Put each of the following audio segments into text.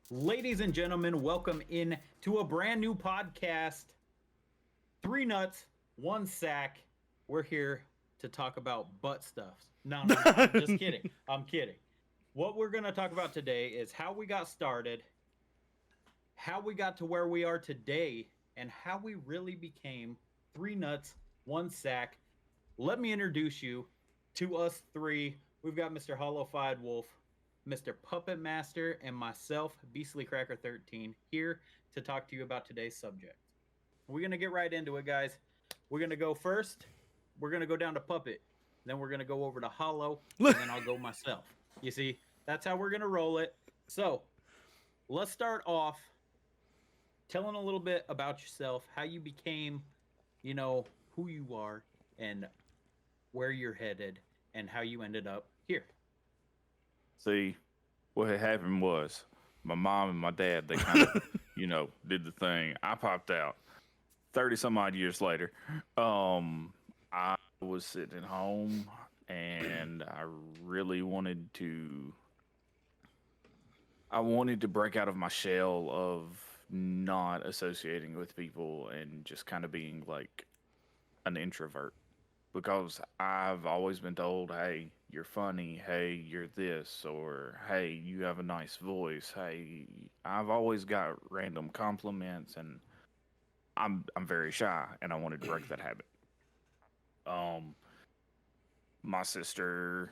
Ladies and gentlemen, welcome in to a brand new podcast. 3 nuts, 1 sack. We're here to talk about butt stuffs. No, I'm just kidding. I'm kidding. What we're going to talk about today is how we got started, how we got to where we are today, and how we really became 3 nuts, 1 sack. Let me introduce you to us three. We've got Mr. Hollowfiedwolf, Mr. Puppet Master, and myself, Beastly Cracker 13, here to talk to you about today's subject. We're going to get right into it, guys. We're going to go first. We're going to go down to Puppet. Then we're going to go over to Hollow. And then I'll go myself. You see, that's how we're going to roll it. So let's start off telling a little bit about yourself, how you became, who you are, and where you're headed, and how you ended up here. See, what had happened was my mom and my dad, they kind of, did the thing. I popped out 30 some odd years later. I was sitting at home and I wanted to break out of my shell of not associating with people and just kind of being like an introvert. Because I've always been told, hey, you're funny, hey, you're this, or hey, you have a nice voice, hey, I've always got random compliments, and I'm very shy, and I wanted to break that habit. My sister,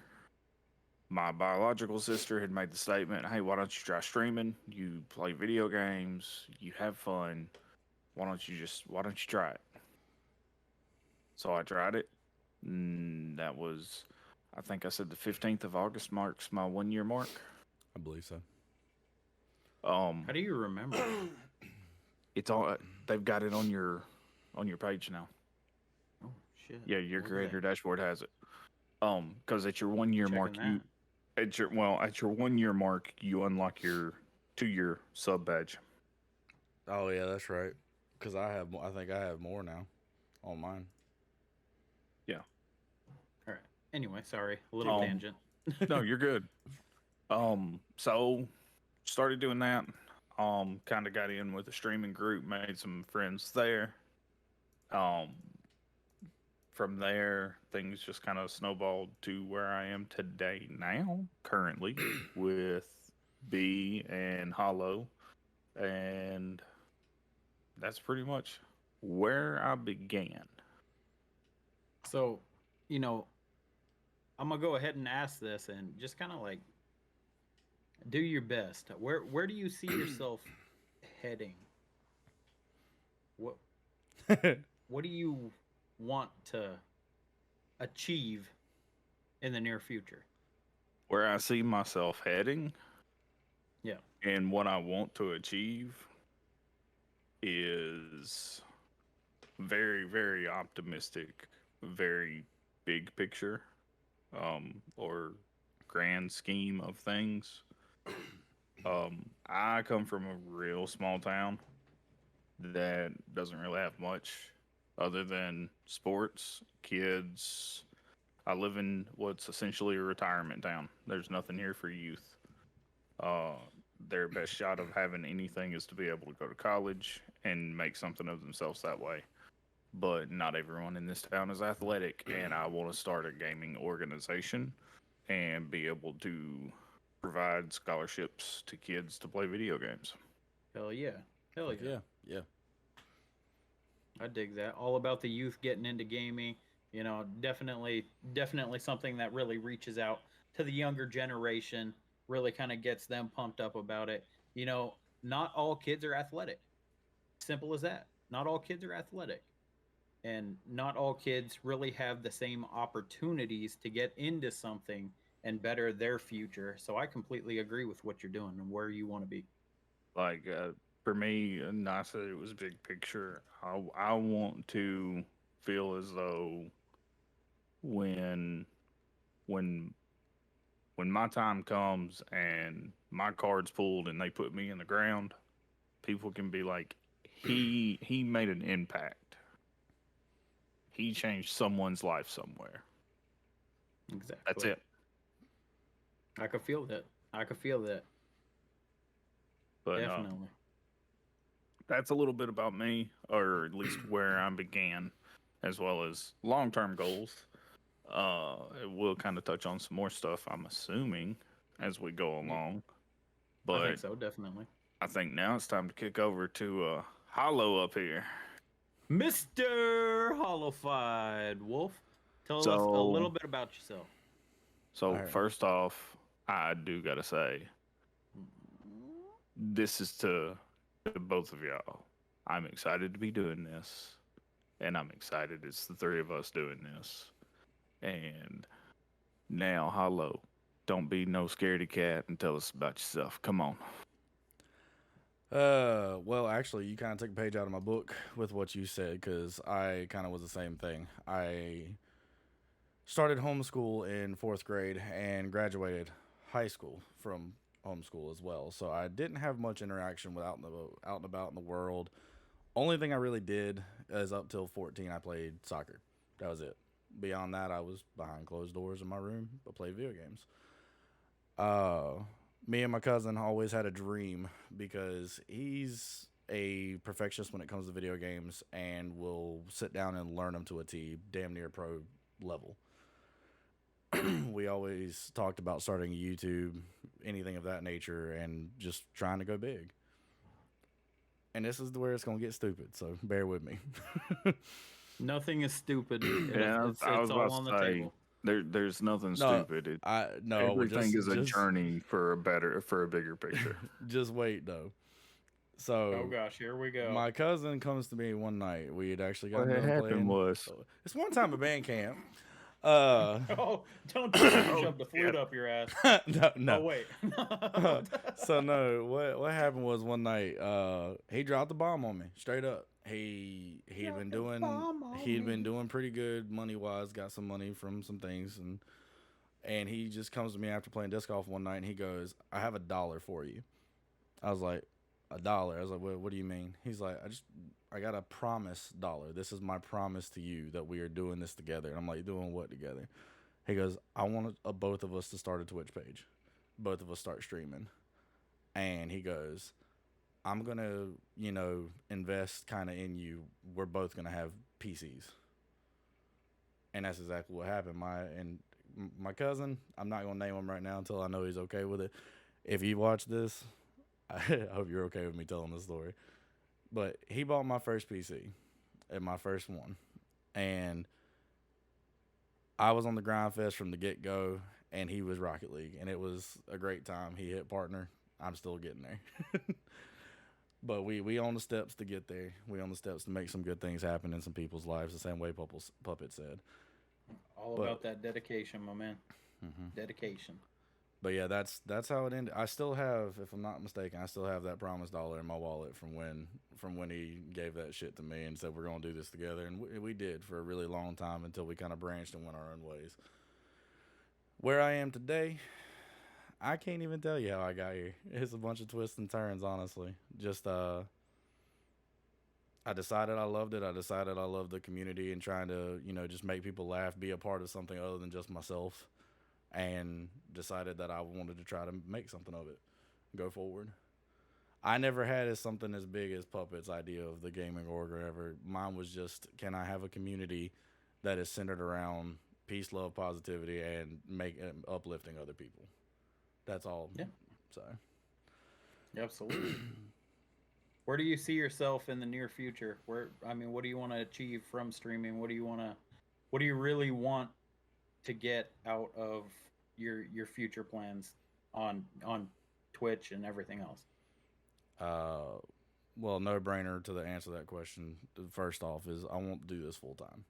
my biological sister, had made the statement, hey, why don't you try streaming? You play video games, you have fun. Why don't you try it? So I tried it. That was, I think I said the 15th of August marks my 1 year mark. I believe so. How do you remember? It's all, they've got it on your page now. Oh shit! Yeah, your creator dashboard has it. Because at your 1 year mark, at your 1 year mark, you unlock your 2 year sub badge. Oh yeah, that's right. Because I think I have more now on mine. Yeah. All right. Anyway, sorry, a little tangent. No, you're good. So started doing that. Kind of got in with a streaming group, made some friends there. From there, things just kind of snowballed to where I am today now, currently, with B and Hollow. And that's pretty much where I began. So, I'm gonna go ahead and ask this, and just kind of like do your best. Where do you see yourself heading? What what do you want to achieve in the near future? Where I see myself heading, Yeah. and what I want to achieve is very, very optimistic, very big picture, or grand scheme of things. I come from a real small town that doesn't really have much other than sports, kids. I live in what's essentially a retirement town. There's nothing here for youth. Their best shot of having anything is to be able to go to college and make something of themselves that way. But not everyone in this town is athletic, and I want to start a gaming organization and be able to provide scholarships to kids to play video games. Hell yeah. Hell yeah. Yeah. I dig that. All about the youth getting into gaming. Definitely something that really reaches out to the younger generation, really kind of gets them pumped up about it. Not all kids are athletic. Simple as that. Not all kids are athletic. And not all kids really have the same opportunities to get into something and better their future. So I completely agree with what you're doing and where you want to be. Like, for me, and I said it was big picture. I want to feel as though when when when my time comes and my card's pulled and they put me in the ground, people can be like, he made an impact. He changed someone's life somewhere. Exactly. That's it. I could feel that. But Definitely. that's a little bit about me, or at least where I began, as well as long-term goals. We'll kind of touch on some more stuff, I'm assuming, as we go along. But I think so, definitely. I think now it's time to kick over to Hollow up here. Mr. Hollowfiedwolf, tell us a So- little bit about yourself. So Alright. first off, I do gotta say, this is to both of y'all. I'm excited to be doing this, and I'm excited it's the three of us doing this. And now, Hollow, don't be no scaredy cat and tell us about yourself. Come on. Well, actually, you kind of took a page out of my book with what you said, because I kind of was the same thing. I started homeschool in 4th grade and graduated high school from homeschool as well. So I didn't have much interaction with out and about in the world. Only thing I really did is up till 14, I played soccer. That was it. Beyond that, I was behind closed doors in my room, but played video games. Me and my cousin always had a dream, because he's a perfectionist when it comes to video games and will sit down and learn them to a T, damn near pro level. We always talked about starting a YouTube, anything of that nature, and just trying to go big. And this is where it's going to get stupid, so bear with me. Nothing is stupid. Yeah, It's I was all about on to the say, table. there's nothing No, stupid. Everything Everything is a journey for a bigger picture. Just wait, though. So, Oh gosh, here we go. my cousin comes to me one night. We had actually What gotten had done happened playing. was, It's one time at band camp. Oh, don't shove the flute up your ass. No. Oh wait. So no, what happened was one night, he dropped the bomb on me, straight up. He'd been doing pretty good money wise, got some money from some things, and he just comes to me after playing disc golf one night and he goes, "I have $1 for you." I was like, $1? I was like, what do you mean? He's like, I got a promise dollar. This is my promise to you that we are doing this together. And I'm like, doing what together? He goes, I want both of us to start a Twitch page. Both of us start streaming. And he goes, I'm going to, invest kind of in you. We're both going to have PCs. And that's exactly what happened. My cousin, I'm not going to name him right now until I know he's okay with it. If you watch this, I hope you're okay with me telling the story. But he bought my first PC, and my first one. And I was on the grind fest from the get-go, and he was Rocket League. And it was a great time. He hit partner. I'm still getting there. But we on the steps to get there. We on the steps to make some good things happen in some people's lives, the same way Puppet said. All about that dedication, my man. Mm-hmm. Dedication. But yeah, that's how it ended. I still have, if I'm not mistaken, I still have that promised dollar in my wallet from when he gave that shit to me and said we're gonna do this together, and we did for a really long time until we kind of branched and went our own ways. Where I am today, I can't even tell you how I got here. It's a bunch of twists and turns, honestly. Just I decided I loved it. I decided I loved the community and trying to just make people laugh, be a part of something other than just myself. And decided that I wanted to try to make something of it, go forward. I never had something as big as Puppet's idea of the gaming org or whatever. Mine was just, can I have a community that is centered around peace, love, positivity, and uplifting other people. That's all. Yeah. So. Absolutely. Where do you see yourself in the near future? What do you want to achieve from streaming? What do you really want to get out of your future plans on Twitch and everything else? Well, no brainer to the answer to that question. First off is I want to do this full time,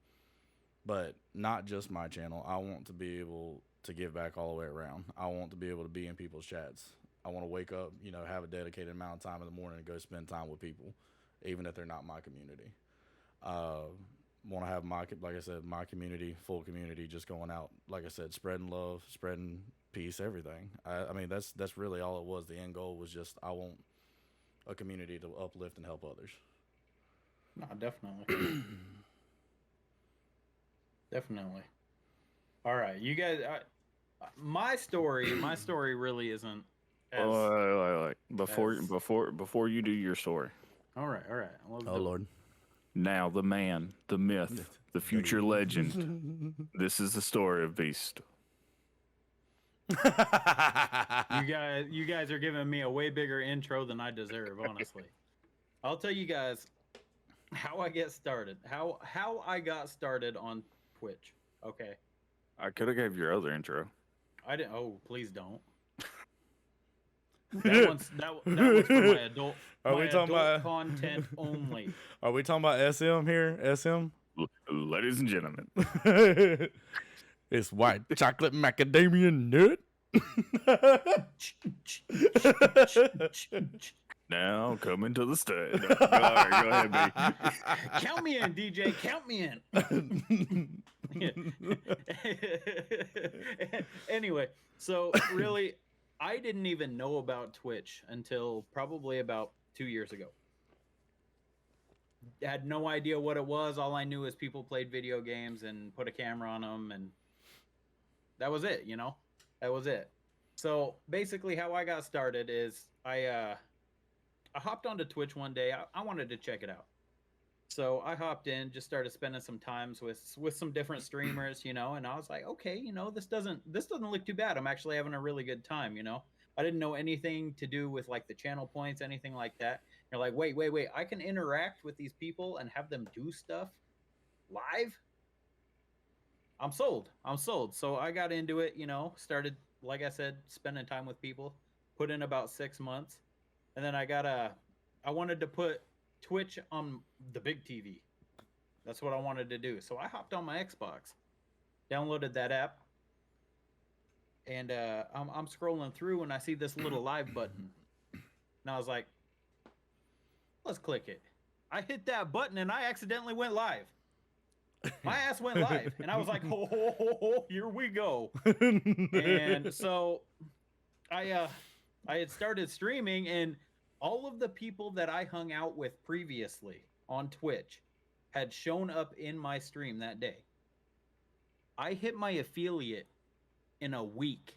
but not just my channel. I want to be able to give back all the way around. I want to be able to be in people's chats. I want to wake up, have a dedicated amount of time in the morning and go spend time with people, even if they're not my community. Want to have like I said, my community, full community, just going out, like I said, spreading love, spreading peace, everything. I mean, that's really all it was. The end goal was just I want a community to uplift and help others. No, definitely. Definitely. All right, you guys. My story really isn't. Like before you do your story. All right. Let's Oh do it. Lord. Now the man, the myth, the future legend. This is the story of Beast. You guys are giving me a way bigger intro than I deserve, honestly. I'll tell you guys how I get started. How I got started on Twitch. Okay. I could have gave your other intro. I didn't. Oh, please don't. That one's for my adult. Are we talking about content only? Are we talking about SM here? SM? Ladies and gentlemen, It's white chocolate macadamia nut. now coming to the stud. All right, go ahead, B. Count me in, DJ. Count me in. Anyway, so really, I didn't even know about Twitch until probably about 2 years ago. Had no idea what it was. All I knew is people played video games and put a camera on them, and that was it, you know? That was it. So basically how I got started is I hopped onto Twitch one day. I wanted to check it out. So I hopped in, just started spending some times with some different streamers, you know, and I was like, okay, you know, this doesn't look too bad. I'm actually having a really good time, you know. I didn't know anything to do with like the channel points, anything like that. You're like, wait, I can interact with these people and have them do stuff live? I'm sold. So I got into it, you know, started, like I said, spending time with people, put in about 6 months. And then I wanted to put Twitch on the big TV. That's what I wanted to do. So I hopped on my Xbox, downloaded that app, and I'm scrolling through and I see this little live button. And I was like, let's click it. I hit that button and I accidentally went live. My ass went live. And I was like, oh, here we go. And so I had started streaming, and all of the people that I hung out with previously on Twitch had shown up in my stream that day. I hit my affiliate in a week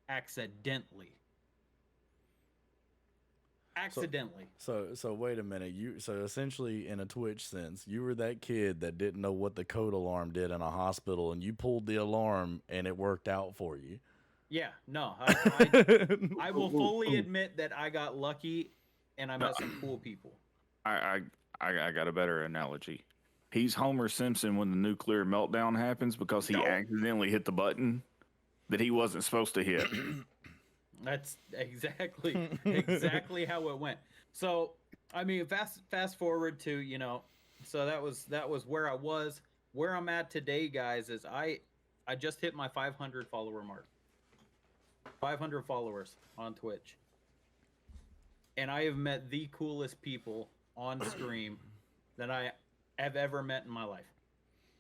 accidentally. So wait a minute. So essentially, in a Twitch sense, you were that kid that didn't know what the code alarm did in a hospital, and you pulled the alarm, and it worked out for you. Yeah, no, I will fully admit that I got lucky, and I met some cool people. I got a better analogy. He's Homer Simpson when the nuclear meltdown happens because he accidentally hit the button that he wasn't supposed to hit. That's exactly how it went. So, I mean, fast forward to, you know, so that was where I was. Where I'm at today, guys, is I just hit my 500 follower mark. 500 followers on Twitch. And I have met the coolest people on stream that I have ever met in my life.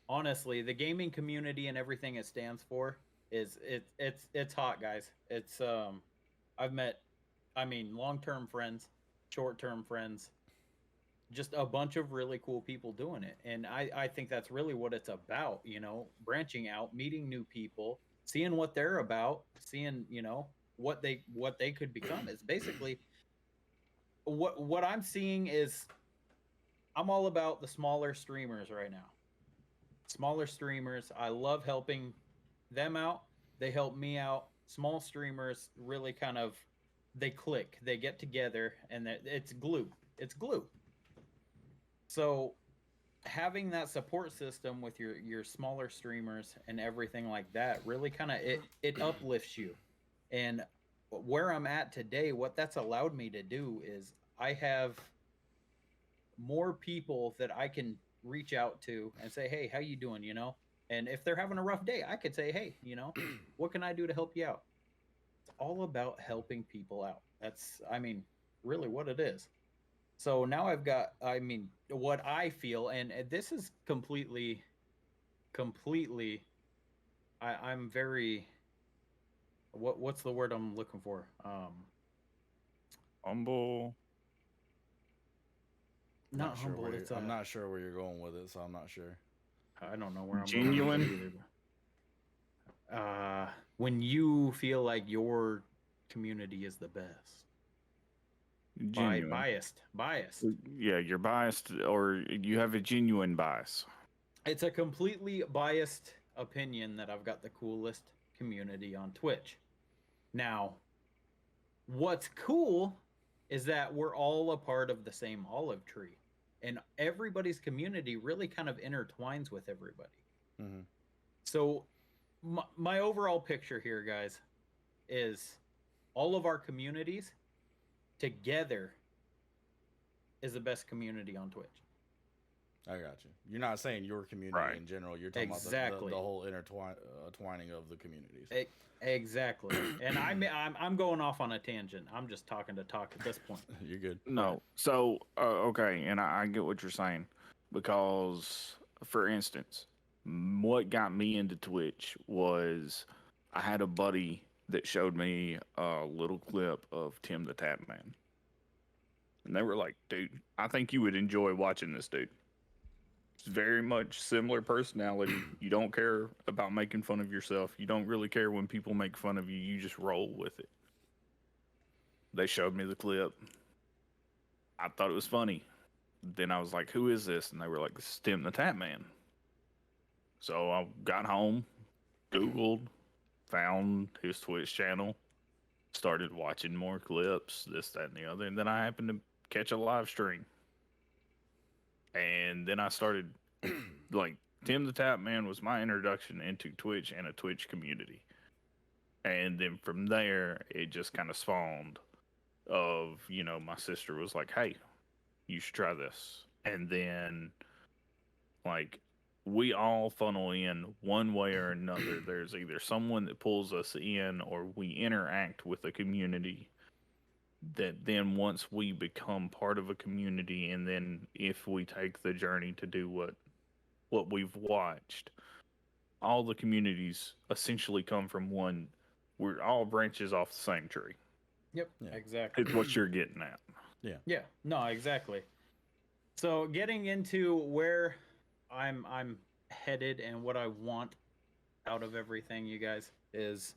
Honestly, the gaming community and everything it stands for it's hot, guys. It's I've met, I mean, long-term friends, short-term friends, just a bunch of really cool people doing it. And I think that's really what it's about, you know, branching out, meeting new people, seeing what they're about, seeing, you know, what they could become. Is basically what I'm seeing is I'm all about the smaller streamers right now. Smaller streamers, I love helping them out. They help me out. Small streamers really kind of, they click, they get together, and it's glue. It's glue. So having that support system with your smaller streamers and everything like that really kind of it uplifts you. And where I'm at today, what that's allowed me to do is I have more people that I can reach out to and say, hey, how you doing, you know? And if they're having a rough day, I could say, hey, you know, what can I do to help you out? It's all about helping people out. That's, I mean, really what it is. So now I've got, I mean, what I feel, and this is completely, I'm very, what's the word I'm looking for? Humble. Not humble. It's I'm not sure where you're going with it, so I'm not sure. I don't know where I'm genuine. going either. When you feel like your community is the best. Genuine. Biased. Yeah, you're biased, or you have a genuine bias. It's a completely biased opinion that I've got the coolest community on Twitch. Now, what's cool is that we're all a part of the same olive tree, and everybody's community really kind of intertwines with everybody. Mm-hmm. So, my overall picture here, guys, is all of our communities together is the best community on Twitch. I got you. You're not saying your community in general. You're talking about the whole intertwining of the communities. Exactly. And I'm going off on a tangent. I'm just talking to talk at this point. You're good. No. So, okay, and I get what you're saying. Because, for instance, what got me into Twitch was I had a buddy that showed me a little clip of Tim the Tap Man. And they were like, dude, I think you would enjoy watching this dude. It's very much similar personality. You don't care about making fun of yourself. You don't really care when people make fun of you. You just roll with it. They showed me the clip. I thought it was funny. Then I was like, who is this? And they were like, this is Tim the Tap Man. So I got home, Googled, found his Twitch channel, started watching more clips, this, that, and the other. And then I happened to catch a live stream. And then I started, like, Tim the Tap Man was my introduction into Twitch and a Twitch community. And then from there, it just kind of spawned of, my sister was like, hey, you should try this. And then, like, we all funnel in one way or another. There's either someone that pulls us in or we interact with a community that then once we become part of a community, and then if we take the journey to do what we've watched, all the communities essentially come from one. We're all branches off the same tree. Yep, exactly. It's what you're getting at. Yeah, no, exactly. So getting into where I'm headed and what I want out of everything, you guys, is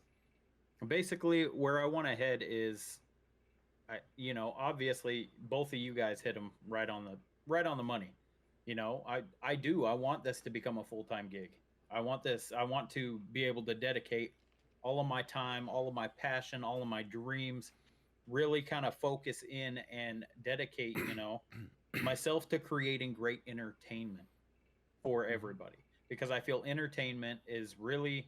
basically where I want to head is, obviously both of you guys hit them right on the money. I want this to become a full-time gig. I want to be able to dedicate all of my time, all of my passion, all of my dreams, really kind of focus in and dedicate, myself to creating great entertainment for everybody, because I feel entertainment is really,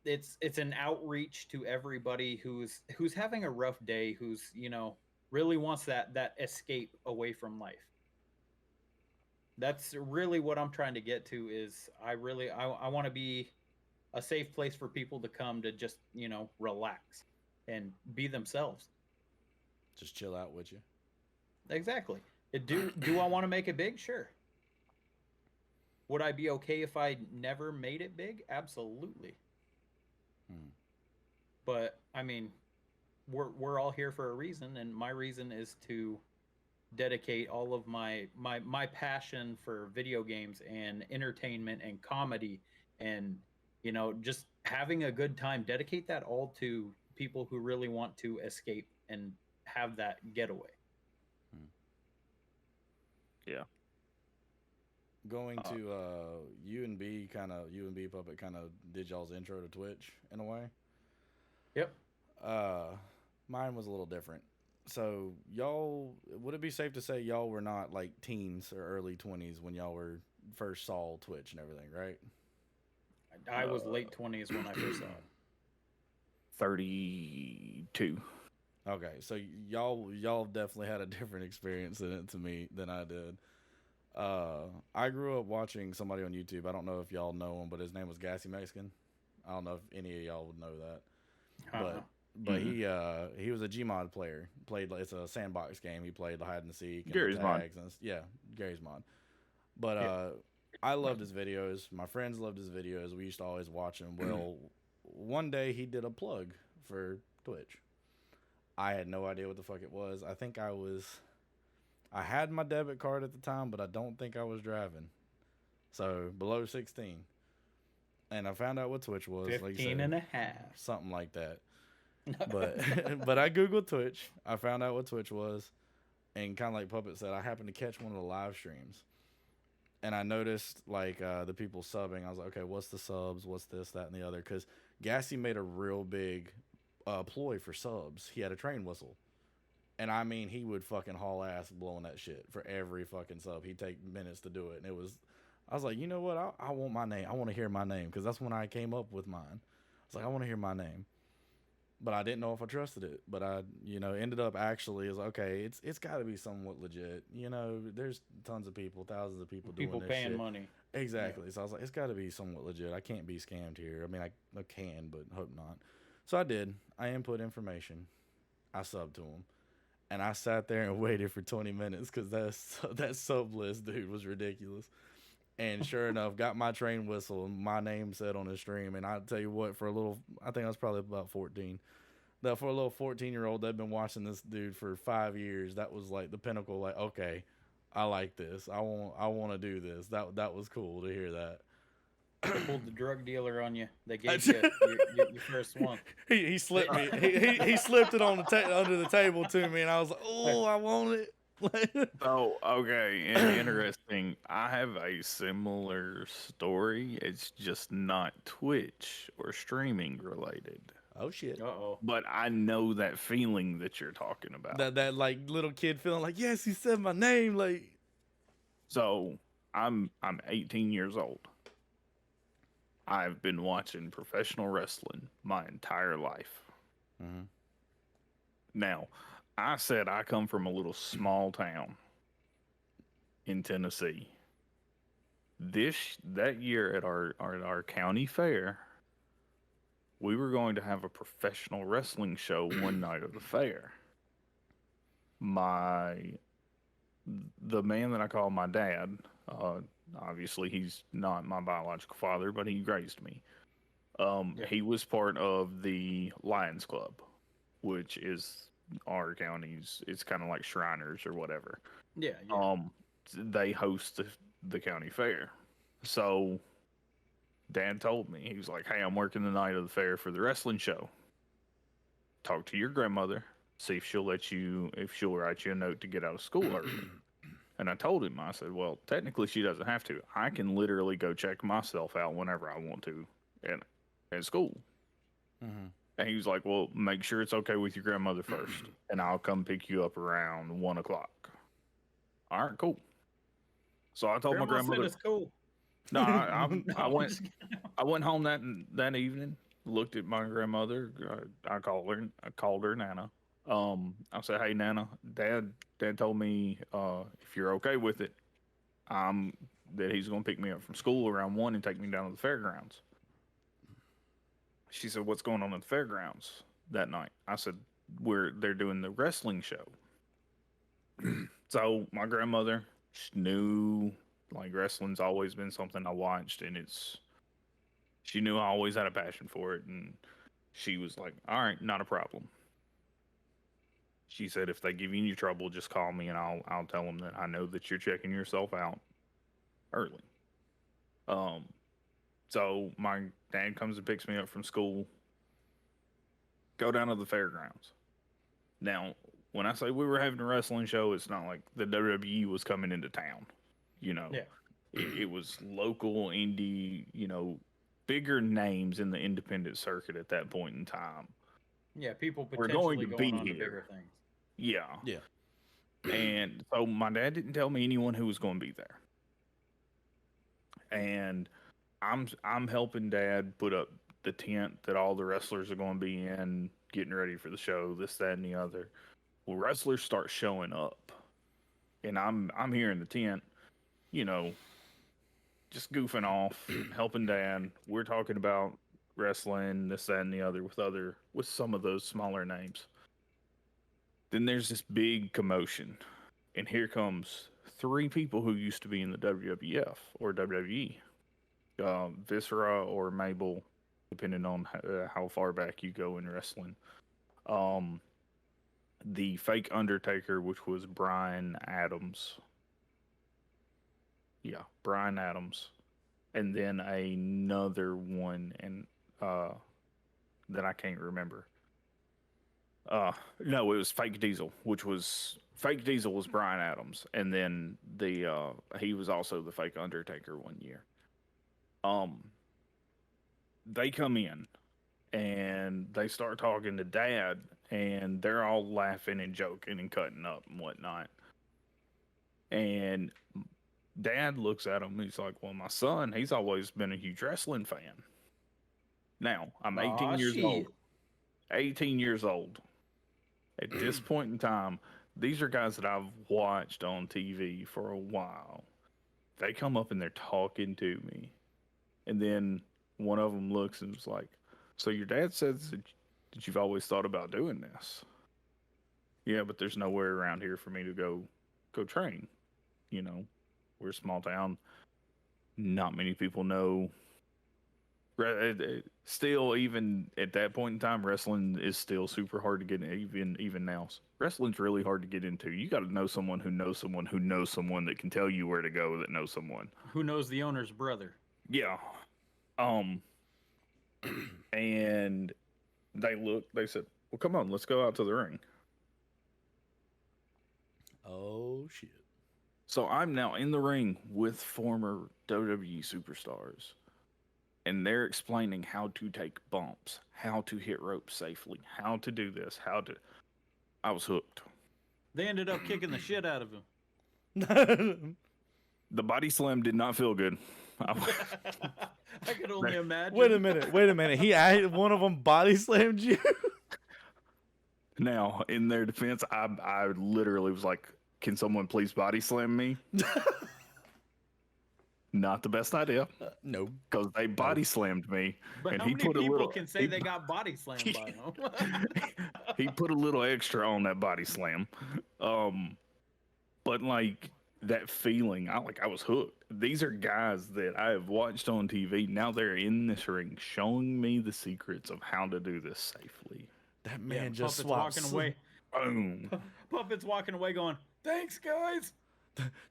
it's an outreach to everybody who's having a rough day, who's really wants that escape away from life. That's really what I'm trying to get to. Is I want to be a safe place for people to come to just relax and be themselves. Just chill out with you. Exactly. Do I want to make it big? Sure. Would I be okay if I never made it big? Absolutely. But I mean, we're all here for a reason, and my reason is to dedicate all of my passion for video games and entertainment and comedy and just having a good time. Dedicate that all to people who really want to escape and have that getaway. Yeah. Going to U and B Puppet kind of did y'all's intro to Twitch in a way. Yep. Mine was a little different. So y'all, would it be safe to say y'all were not like teens or early 20s when y'all were first saw Twitch and everything, right? I was late 20s when I first saw it. 32. Okay, so y'all definitely had a different experience in it to me than I did. I grew up watching somebody on YouTube. I don't know if y'all know him, but his name was Gassy Mexican. I don't know if any of y'all would know that. But he was a Gmod player. It's a sandbox game. He played the hide and seek and Gary's mod. Gary's mod. But I loved his videos. My friends loved his videos. We used to always watch him. Well, one day he did a plug for Twitch. I had no idea what the fuck it was. I think I had my debit card at the time, but I don't think I was driving. So below 16. And I found out what Twitch was. 15 and a half. Something like that. But but I googled Twitch. I found out what Twitch was, and kind of like Puppet said, I happened to catch one of the live streams, and I noticed like the people subbing. I was like, okay, what's the subs? What's this, that, and the other? Because Gassy made a real big ploy for subs. He had a train whistle. And I mean, he would fucking haul ass blowing that shit for every fucking sub. He'd take minutes to do it. And I was like, you know what? I want my name. I want to hear my name. Because that's when I came up with mine. I was like, I want to hear my name. But I didn't know if I trusted it. But I, ended up actually, is like, okay, it's got to be somewhat legit. There's tons of people, thousands of people doing this shit. People paying money. Exactly. Yeah. So I was like, it's got to be somewhat legit. I can't be scammed here. I mean, I can, but hope not. So I did. I input information. I subbed to him. And I sat there and waited for 20 minutes because that sub list, dude, was ridiculous. And sure enough, got my train whistle and my name said on the stream. And I'll tell you what, I think I was probably about 14. That for a little 14-year-old that'd been watching this dude for 5 years, that was like the pinnacle. Like, okay, I like this. I want to do this. That was cool to hear that. They pulled the drug dealer on you. They gave you your first one. He slipped me. He slipped it on under the table to me, and I was like, "Oh, I want it." Oh, okay. Interesting. I have a similar story. It's just not Twitch or streaming related. Oh shit. Uh-oh. But I know that feeling that you're talking about. That like little kid feeling like, yes, he said my name. Like, so I'm 18 years old. I've been watching professional wrestling my entire life. Mm-hmm. Now, I said I come from a little small town in Tennessee. That year at our county fair, we were going to have a professional wrestling show one night of the fair. The man that I call my dad, obviously he's not my biological father, but he raised me. He was part of the Lions Club, which is our county's. It's kind of like Shriners or whatever. Yeah. They host the county fair. So Dad told me, he was like, "Hey, I'm working the night of the fair for the wrestling show. Talk to your grandmother, see if she'll write you a note to get out of school early." And I told him, I said, well, technically she doesn't have to. I can literally go check myself out whenever I want to at school. Mm-hmm. And he was like, well, make sure it's okay with your grandmother first, and I'll come pick you up around 1 o'clock. All right, cool. So I told my grandmother. It's cool. No, I went home that evening, looked at my grandmother. I called her Nana. I said, "Hey, Nana, Dad told me if you're okay with it, that he's going to pick me up from school around 1 and take me down to the fairgrounds." She said, "What's going on at the fairgrounds that night?" I said, "They're doing the wrestling show." So my grandmother knew, like, wrestling's always been something I watched, and she knew I always had a passion for it, and she was like, "All right, not a problem." She said, "If they give you any trouble, just call me and I'll tell them that I know that you're checking yourself out early." So my dad comes and picks me up from school, go down to the fairgrounds. Now, when I say we were having a wrestling show, it's not like the WWE was coming into town, Yeah. It was local, indie, bigger names in the independent circuit at that point in time. Yeah, people potentially going on to bigger things. Yeah. Yeah. And so my dad didn't tell me anyone who was going to be there. And I'm helping Dad put up the tent that all the wrestlers are going to be in, getting ready for the show, this, that, and the other. Well, wrestlers start showing up, and I'm here in the tent, just goofing off, helping Dad. We're talking about wrestling, this, that, and the other with some of those smaller names. Then there's this big commotion, and here comes 3 people who used to be in the WWF or WWE, Viscera or Mabel, depending on how far back you go in wrestling. The fake Undertaker, which was Bryan Adams. Yeah, Bryan Adams. And then another one that I can't remember. No, it was Fake Diesel, which was Fake Diesel was Brian Adams, and then he was also the fake Undertaker one year. They come in and they start talking to Dad, and they're all laughing and joking and cutting up and whatnot. And Dad looks at him. He's like, "Well, my son, he's always been a huge wrestling fan." Now I'm 18 years old. 18 years old. At this point in time, these are guys that I've watched on TV for a while. They come up and they're talking to me. And then one of them looks and is like, "So your dad says that you've always thought about doing this?" "Yeah, but there's nowhere around here for me to go train. You know, we're a small town. Not many people know. Still, even at that point in time, wrestling is still super hard to get in, even now. Wrestling's really hard to get into. You got to know someone who knows someone who knows someone that can tell you where to go that knows someone. Who knows the owner's brother. Yeah. And they said, "Well, come on, let's go out to the ring." Oh, shit. So I'm now in the ring with former WWE superstars. And they're explaining how to take bumps, how to hit ropes safely, how to do this, I was hooked. They ended up kicking the shit out of him. The body slam did not feel good. I could only imagine. Wait a minute. One of them body slammed you? Now, in their defense, I literally was like, "Can someone please body slam me?" Not the best idea. No. Because they body slammed me. But and how many people can say they got body slammed by him? He put a little extra on that body slam. But like that feeling, I was hooked. These are guys that I have watched on TV. Now they're in this ring showing me the secrets of how to do this safely. That man just Puppet's swaps. walking away. Boom. Puppet's walking away going, "Thanks, guys."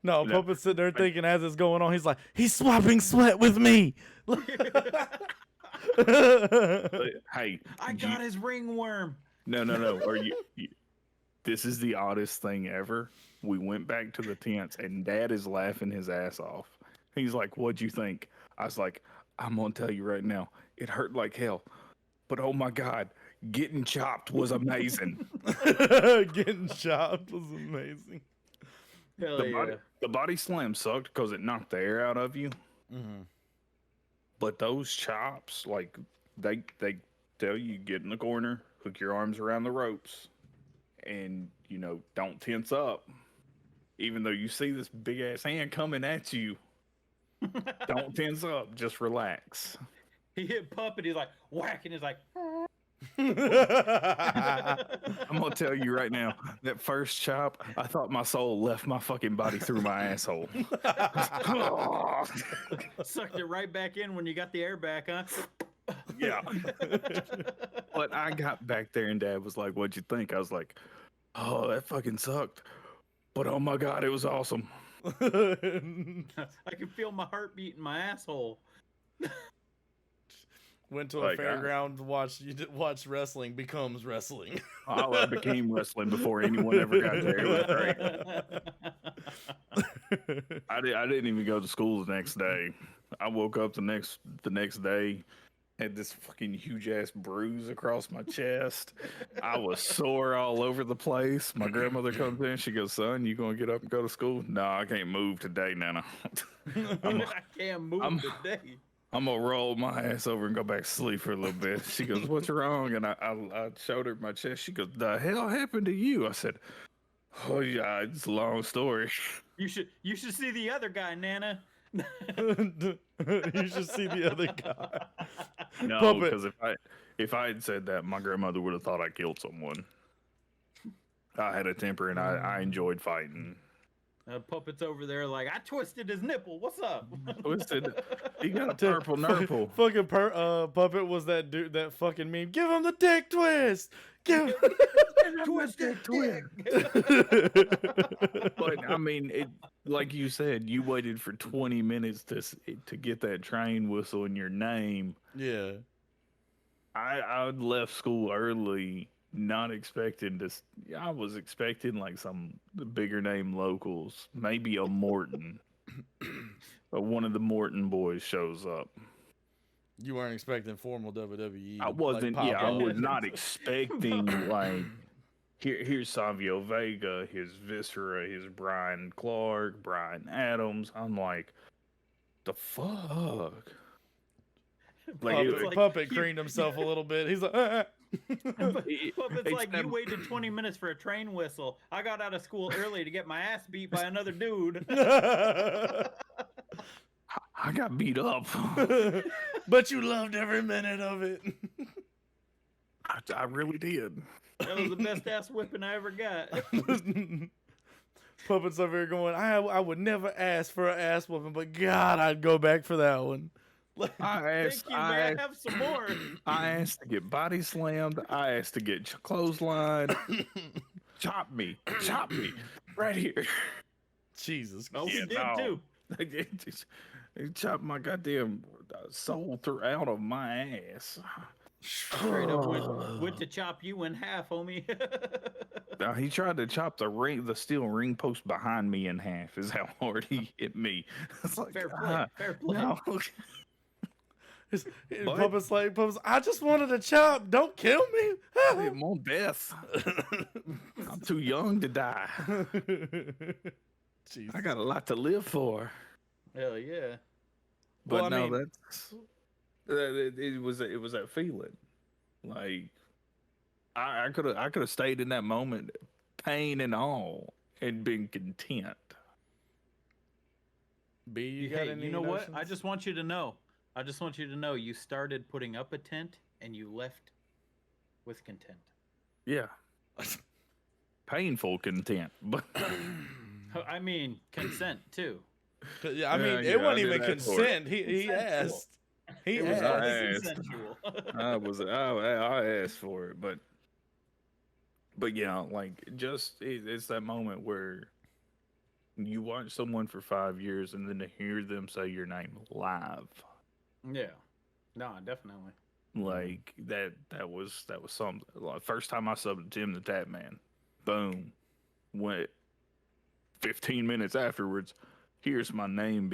No, Puppet's sitting there thinking as it's going on, he's like, "He's swapping sweat with me." Hey, I got his ringworm. No. This is the oddest thing ever. We went back to the tents and Dad is laughing his ass off. He's like, "What'd you think?" I was like, "I'm gonna tell you right now, it hurt like hell. But oh my God, getting chopped was amazing." Getting chopped was amazing. The body slam sucked because it knocked the air out of you. Mm-hmm. But those chops, like they tell you, get in the corner, hook your arms around the ropes, and don't tense up. Even though you see this big ass hand coming at you, don't tense up. Just relax. He hit Puppet. He's like whacking. He's like. I'm gonna tell you right now, that first chop, I thought my soul left my fucking body through my asshole. Sucked it right back in when you got the air back, huh? Yeah. But I got back there and Dad was like, "What'd you think?" I was like, "Oh, that fucking sucked. But oh my God, it was awesome." I can feel my heartbeat in my asshole. Went to a fairground to watch wrestling becomes wrestling. I became wrestling before anyone ever got there. It was great. I didn't even go to school the next day. I woke up the next day, had this fucking huge ass bruise across my chest. I was sore all over the place. My grandmother comes in, she goes, "Son, you gonna get up and go to school?" "No, I can't move today, Nana." I can't move today. I'm gonna roll my ass over and go back to sleep for a little bit. She goes, "What's wrong?" And I showed her my chest. She goes, "The hell happened to you?" I said, "Oh yeah, it's a long story." You should see the other guy, Nana. You should see the other guy. No, because if I had said that, my grandmother would have thought I killed someone. I had a temper and I enjoyed fighting. Puppet's over there like, "I twisted his nipple. What's up?" Twisted. He got a purple nurple. Fucking Puppet was that dude, that fucking meme. "Give him the dick twist. Give him Twisted twist. But I mean, like you said, you waited for 20 minutes to get that train whistle in your name. Yeah. I left school early not expecting this. I was expecting like some bigger name locals, maybe a Morton. One of the Morton boys shows up. You weren't expecting formal WWE. I wasn't. Like, Yeah, pop I up. was not expecting like. Here's Savio Vega, his Viscera, his Brian Clark, Brian Adams. I'm like, the fuck. Puppet creamed himself a little bit. He's like, Puppet's like, you waited 20 minutes for a train whistle. I got out of school early to get my ass beat by another dude. I got beat up. But you loved every minute of it. I really did. That was the best ass whipping I ever got. Puppet's over here going, I would never ask for an ass whooping, but God, I'd go back for that one. Thank you, man. Have some more. I asked to get body slammed. I asked to get clotheslined. Chop me right here. Jesus. Oh, he did too. He chopped my goddamn soul out of my ass. Straight up went to chop you in half, homie. Now, he tried to chop the steel ring post behind me in half. Is how hard he hit me. It's like, fair play. Fair play. No. Puppet's like, I just wanted to chop. Don't kill me. I'm on death. I'm too young to die. Jesus. I got a lot to live for. Hell yeah. But Well, no, it was that feeling. Like I could have stayed in that moment, pain and all, and been content. B, you got any you know notions? what? I just want you to know. You started putting up a tent and you left with content. Yeah. Painful content, but I mean consent too. Yeah, I mean, it wasn't even consent. He asked. He asked. Consensual. I asked for it, but yeah, like it's that moment where you watch someone for 5 years and then to hear them say your name live. Yeah, no, definitely. Like that was something. Like, first time I subbed to Tim the Tap Man, boom, went 15 minutes afterwards. Here's my name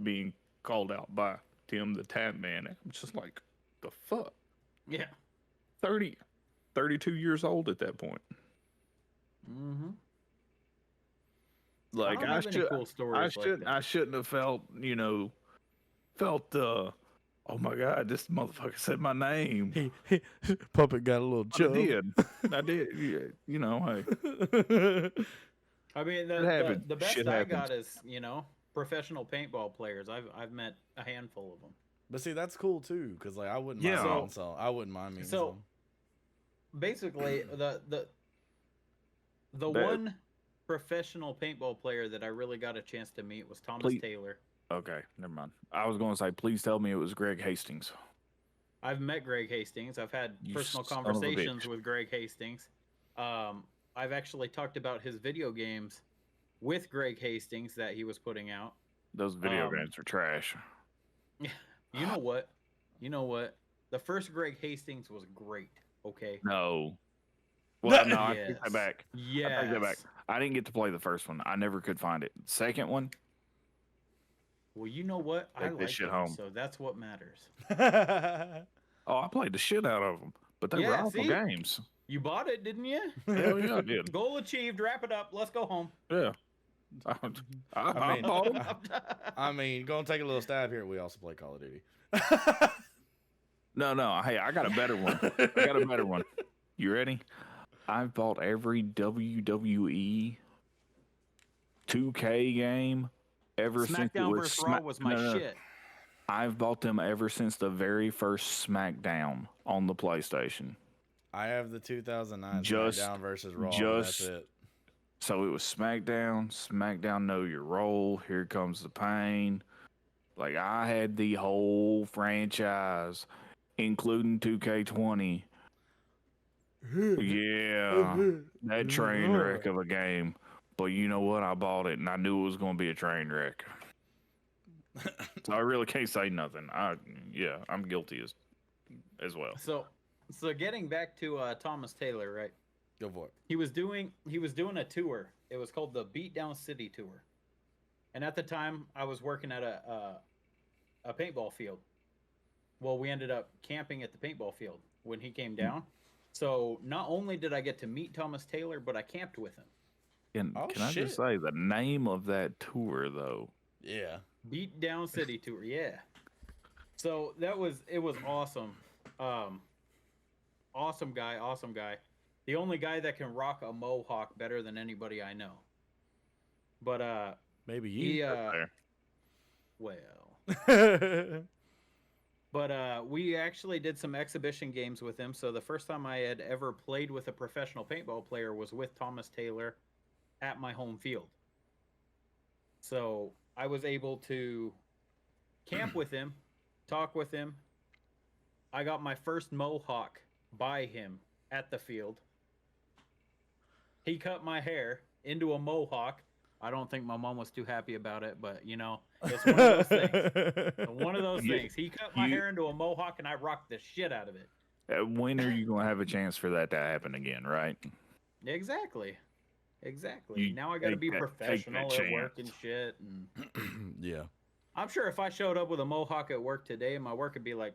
being called out by Tim the Tap Man. I'm just like, the fuck. Yeah. 32 years old at that point. Mm-hmm. Like I shouldn't have felt, oh my God, this motherfucker said my name. Puppet got a little chub. I did. Yeah, hey. I mean, the best Shit I happens. got is, professional paintball players. I've met a handful of them. But see, that's cool too, because like I wouldn't mind meeting some. I wouldn't mind meeting some. Basically, the one professional paintball player that I really got a chance to meet was Thomas Taylor. Okay, never mind. I was going to say, please tell me it was Greg Hastings. I've met Greg Hastings. I've had personal conversations with Greg Hastings. I've actually talked about his video games with Greg Hastings that he was putting out. Those video games are trash. You know what? The first Greg Hastings was great. Okay. No. Well, no, I Yes. take that back. Yes. I take that back. I didn't get to play the first one. I never could find it. Second one. Well, you know what? I Take this like shit them, home. so that's what matters. Oh, I played the shit out of them, but they were awful games. You bought it, didn't you? Hell yeah, I did. Goal achieved. Wrap it up. Let's go home. Yeah. I mean, go and take a little stab here. We also play Call of Duty. No. Hey, I got a better one. You ready? I've bought every WWE 2K game ever since it SmackDown was vs. Raw was my shit. I've bought them ever since the very first SmackDown on the PlayStation. I have the 2009 SmackDown versus Raw. That's it. So it was SmackDown Know Your Role, Here Comes the Pain. Like, I had the whole franchise, including 2K20. Yeah, that train wreck of a game. But you know what? I bought it, and I knew it was going to be a train wreck. So I really can't say nothing. I'm guilty as well. So So getting back to Thomas Taylor, right? Go for it. He was doing a tour. It was called the Beatdown City Tour. And at the time, I was working at a paintball field. Well, we ended up camping at the paintball field when he came down. So not only did I get to meet Thomas Taylor, but I camped with him. And Oh, can I shit. just say the name of that tour though? Yeah. Beatdown City Tour, yeah. So it was awesome. Awesome guy. The only guy that can rock a mohawk better than anybody I know. But Maybe you. well. But we actually did some exhibition games with him. So the first time I had ever played with a professional paintball player was with Thomas Taylor at my home field. So I was able to camp with him, talk with him. I got my first mohawk by him at the field. He cut my hair into a mohawk. I don't think my mom was too happy about it, but you know, it's one of those things. One of those things. He cut my hair into a mohawk, and I rocked the shit out of it. When are you going to have a chance for that to happen again, right? Exactly. Now I got to be professional at work and shit. And yeah. I'm sure if I showed up with a mohawk at work today, my work would be like,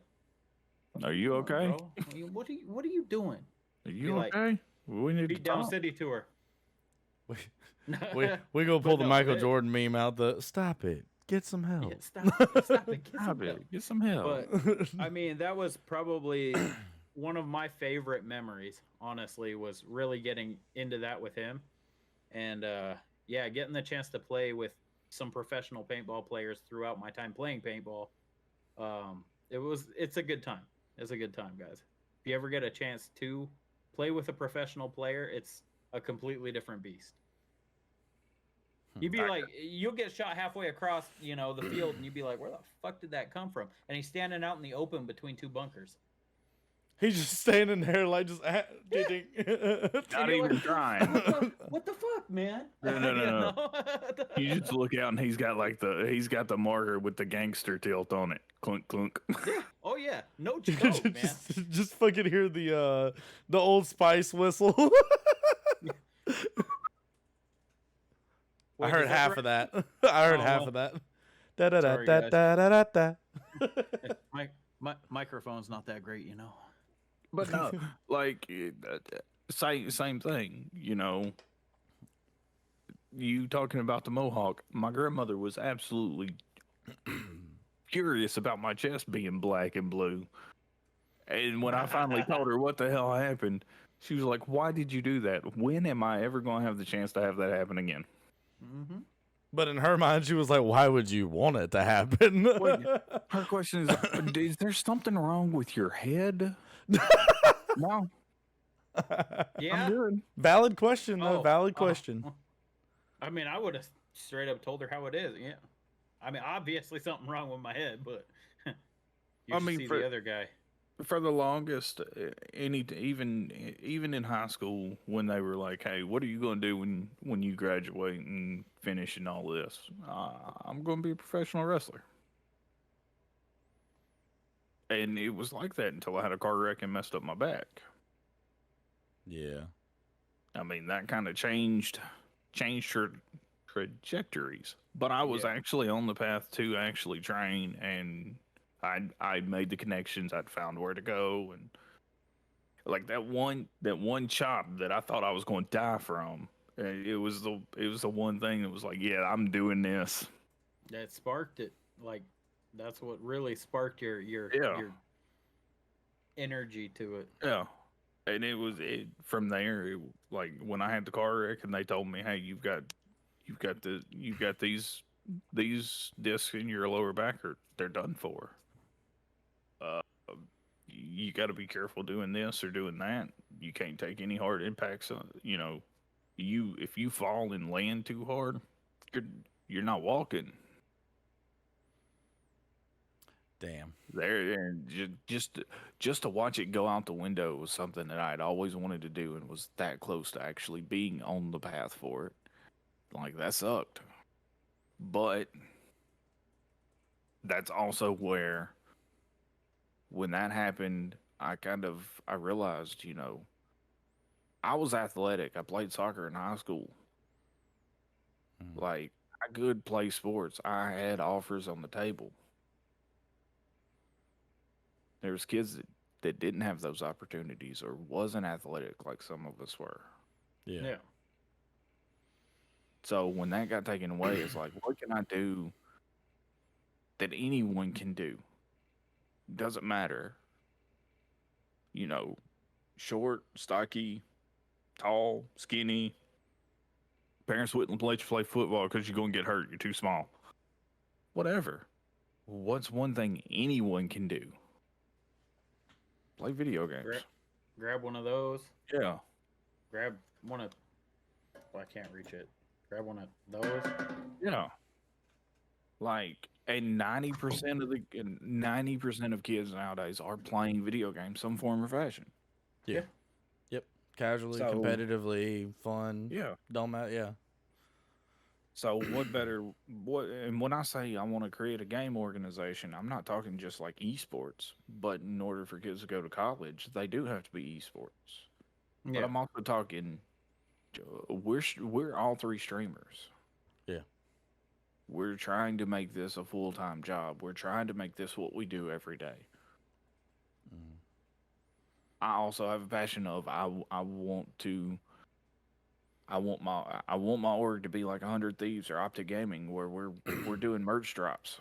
"Are you okay? Bro? What are you doing? Are you okay? We need Beat Down City Tour." We go pull the Michael Jordan meme out. Stop it. Get some help. Yeah, stop it. Get some help. But I mean, that was probably one of my favorite memories. Honestly, was really getting into that with him, and yeah, getting the chance to play with some professional paintball players throughout my time playing paintball. It's a good time. It's a good time, guys. If you ever get a chance to play with a professional player, it's a completely different beast. You'd be like, you'll get shot halfway across, the field, and you'd be like, where the fuck did that come from? And he's standing out in the open between two bunkers. He's just standing there, like, just not even trying. What the fuck, man? No. You just look out, and he's got the marker with the gangster tilt on it. Clunk, clunk. Yeah. Oh yeah. No joke, man. Just fucking hear the Old Spice whistle. Wait, I heard half of that. I heard half of that. Da da da da da da da. My microphone's not that great, But no, like same thing. You talking about the mohawk? My grandmother was absolutely curious about my chest being black and blue, and when I finally told her what the hell happened, she was like, "Why did you do that? When am I ever going to have the chance to have that happen again?" Mm-hmm. But in her mind, she was like, "Why would you want it to happen?" Wait, her question is there something wrong with your head? No. Yeah. I'm good. Valid question, though. Valid question. I mean, I would have straight up told her how it is. Yeah. I mean, obviously something wrong with my head, but you should see the other guy. For the longest, even in high school, when they were like, "Hey, what are you going to do when you graduate and finish and all this?" I'm going to be a professional wrestler. And it was like that until I had a car wreck and messed up my back. Yeah. I mean, that kind of changed her trajectories. But I was actually on the path to actually train, and I made the connections. I'd found where to go, and like that one chop that I thought I was going to die from. It was the one thing that was like, yeah, I'm doing this. That sparked it. Like, that's what really sparked your energy to it. Yeah. And from there, like when I had the car wreck and they told me, "Hey, you've got these discs in your lower back, or they're done for. You got to be careful doing this or doing that. You can't take any hard impacts. If you fall and land too hard, you're not walking." Damn. There, and just to watch it go out the window was something that I'd always wanted to do, and was that close to actually being on the path for it. Like, that sucked. But that's also where, when that happened, I realized, I was athletic. I played soccer in high school. Mm. Like, I could play sports. I had offers on the table. There was kids that didn't have those opportunities or wasn't athletic like some of us were. Yeah. Yeah. So when that got taken away, it's like, what can I do that anyone can do? Doesn't matter. You know, short, stocky, tall, skinny. Parents wouldn't let you play football because you're going to get hurt. You're too small. Whatever. What's one thing anyone can do? Play video games. Grab one of those. Yeah. Grab one of. Well, I can't reach it. Grab one of those. Yeah. Like, and 90% of kids nowadays are playing video games some form or fashion. Yeah. Yep. Casually, So- competitively, fun. Yeah. Don't matter. Yeah. So and when I say I want to create a game organization, I'm not talking just like esports, but in order for kids to go to college, they do have to be esports. Yeah. But I'm also talking, we're all three streamers. Yeah. We're trying to make this a full-time job. We're trying to make this what we do every day. Mm. I also have a passion of I want my org to be like 100 Thieves or Optic Gaming, where we're doing merch drops.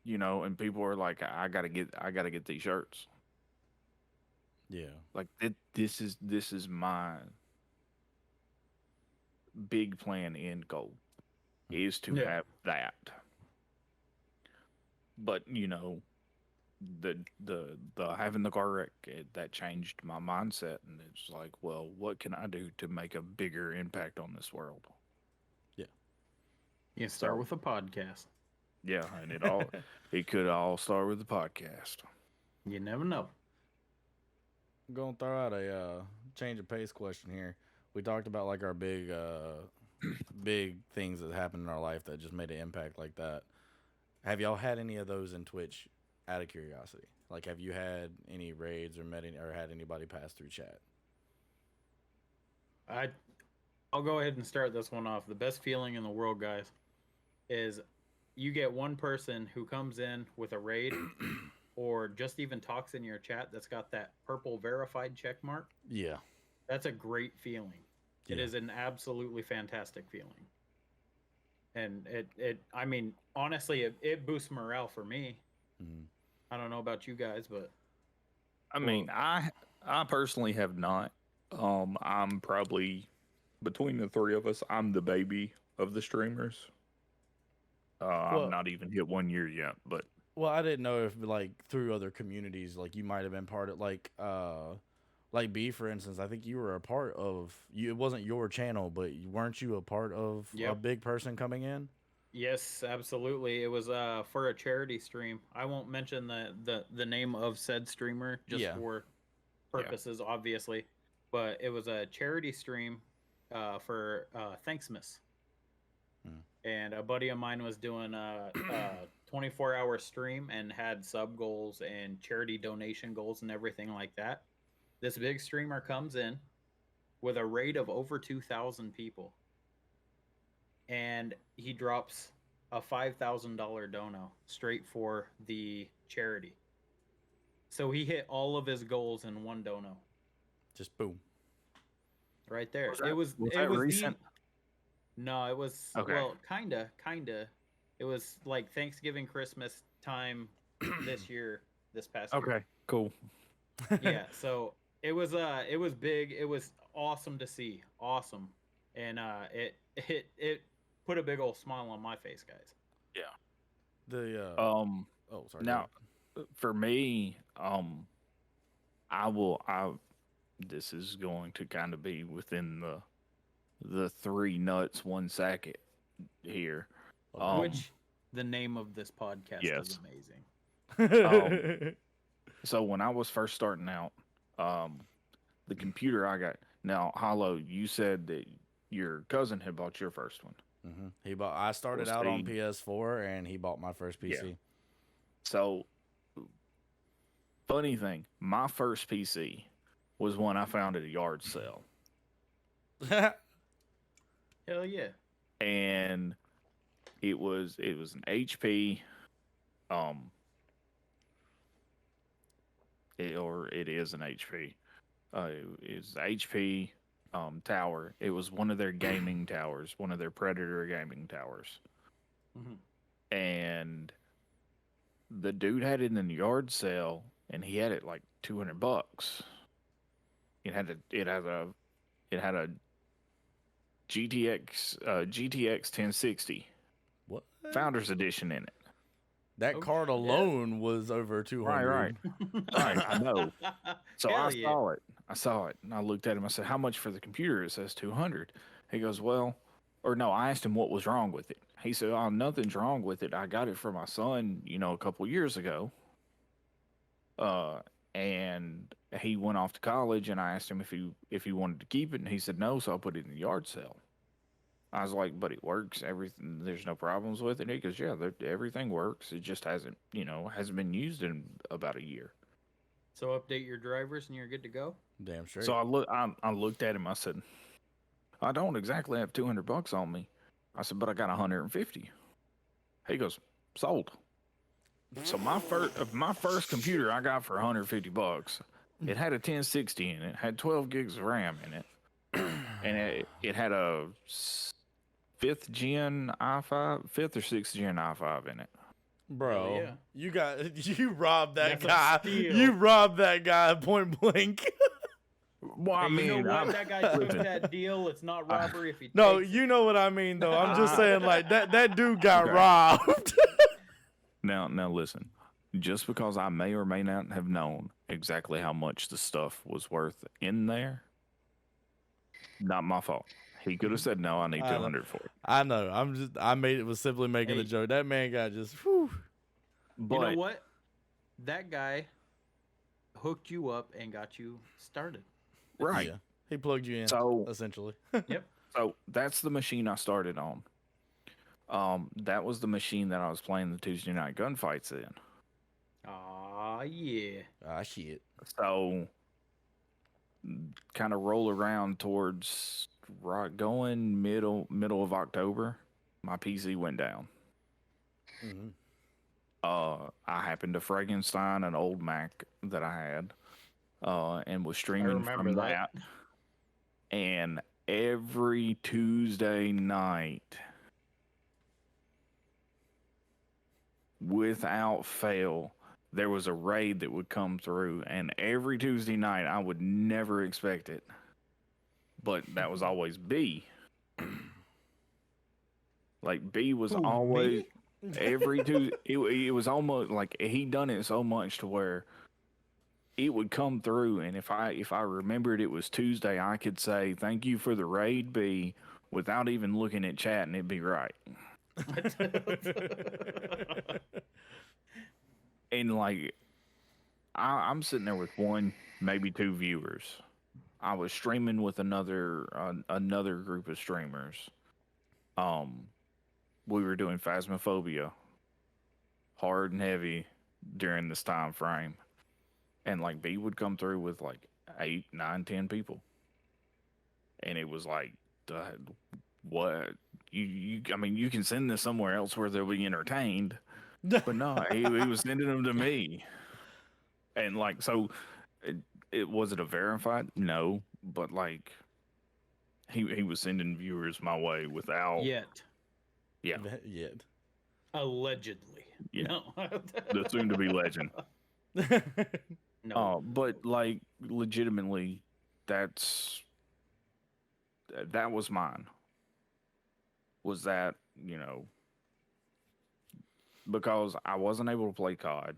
And people are like, I gotta get these shirts. Yeah. Like this is my big plan end goal, is to Yeah. have that. But the having the car wreck, that changed my mindset, and it's like, well, what can I do to make a bigger impact on this world? You start with a podcast. Yeah, and it could all start with the podcast. You never know. I'm gonna throw out a change of pace question here. We talked about like our big big things that happened in our life that just made an impact like that. Have y'all had any of those in Twitch out of curiosity? Like, have you had any raids or or had anybody pass through chat? I'll go ahead and start this one off. The best feeling in the world, guys, is you get one person who comes in with a raid or just even talks in your chat that's got that purple verified check mark. Yeah. That's a great feeling. It Yeah. is an absolutely fantastic feeling. And I mean, honestly, it boosts morale for me. Mhm. I don't know about you guys, but I mean, I personally have not. I'm probably, between the three of us, I'm the baby of the streamers. Well- I'm not even hit 1 year yet, but Well, I didn't know if like through other communities, like you might have been part of like B, for instance. I think you were a part of you. It wasn't your channel, but weren't you a part of a Yep. big person coming in? yes, absolutely. It was for a charity stream. I won't mention the name of said streamer just Yeah. for purposes, obviously. But it was a charity stream for Thanksmas. Hmm. And a buddy of mine was doing a 24-hour stream and had sub goals and charity donation goals and everything like that. This big streamer comes in with a rate of over 2,000 people. And he drops a $5,000 dono straight for the charity. So he hit all of his goals in one dono Just boom. right there. Was that- it was was it that was recent? No, it was Okay. well, kinda. It was like Thanksgiving, Christmas time this year, this past year. okay, cool. Yeah, so it was big. It was awesome to see. Awesome. And it put a big old smile on my face, guys. The Um, oh, sorry. now, for me, this is going to kind of be within the 3 nuts 1 sack here. Which the name of this podcast yes. is amazing. So when I was first starting out, the computer I got, now Hollow, you said that your cousin had bought your first one. I started Well, out on see- PS4 and he bought my first PC. So Funny thing, my first PC was one I found at a yard sale. Hell yeah. And it was an HP it is an HP. It's HP tower. It was one of their gaming towers, one of their Predator gaming towers. Mm-hmm. And the dude had it in the yard sale, and he had it like $200. It had a GTX 1060 What? Founders Edition in it. That Oh, card shit. alone was over 200. Right. I know. So Hell I yeah. saw it, and I looked at him. I said, "How much for the computer?" It says 200. He goes, "Well," or no, I asked him what was wrong with it. He said, "Oh, nothing's wrong with it. I got it for my son, a couple years ago. And he went off to college, and I asked him if he wanted to keep it, and he said no, so I put it in the yard sale." I was like, "But it works. Everything. There's no problems with it." He goes, "Yeah, everything works. It just hasn't been used in about a year." So update your drivers and you're good to go. Damn straight. So I looked at him. I said, "I don't exactly have $200 on me." I said, "But I got 150." He goes, "Sold." So my first computer I got for $150. It had a 1060 in it, had 12 gigs of RAM in it, and it had a fifth or sixth gen i5 in it. Bro, Hell yeah. you robbed that That's a guy. steal. You robbed that guy point blank. Well, I Hey, mean, you know what? I'm- That guy took that deal. It's not robbery if he No, takes you know what I mean though. I'm just Ah. saying like that dude got Okay. robbed. Now listen. Just because I may or may not have known exactly how much the stuff was worth in there, not my fault. He could have said, "No, I need I know. 200 for it." I know. Was simply making the Hey. joke. That man got just whew. But You know what? That guy hooked you up and got you started. right. Yeah. He plugged you in, So essentially. Yep. So that's the machine I started on. That was the machine that I was playing the Tuesday night gunfights in. Aw, yeah. Ah, shit. So kind of roll around towards going middle of October, my PC went down. Mm-hmm. I happened to Frankenstein an old Mac that I had, and was streaming remember from that. that. And every Tuesday night, without fail, there was a raid that would come through, and every Tuesday night I would never expect it, but that was always B. Like B was Who, always me? every Tuesday. It was almost like he done it so much to where it would come through, and if I remembered it was Tuesday, I could say thank you for the raid B without even looking at chat, and it'd be right. And like, I'm sitting there with one, maybe two viewers. I was streaming with another group of streamers. We were doing Phasmophobia, hard and heavy during this time frame, and like B would come through with like 8, 9, 10 people, and it was like, what? I mean, you can send this somewhere else where they'll be entertained. But no, he was sending them to me. And like, so it was it a verified? No, but like he was sending viewers my way without Yet. Yeah. Yet. Allegedly. Yeah. No. The soon to be legend. No. But like legitimately that was mine. Was that, because I wasn't able to play COD.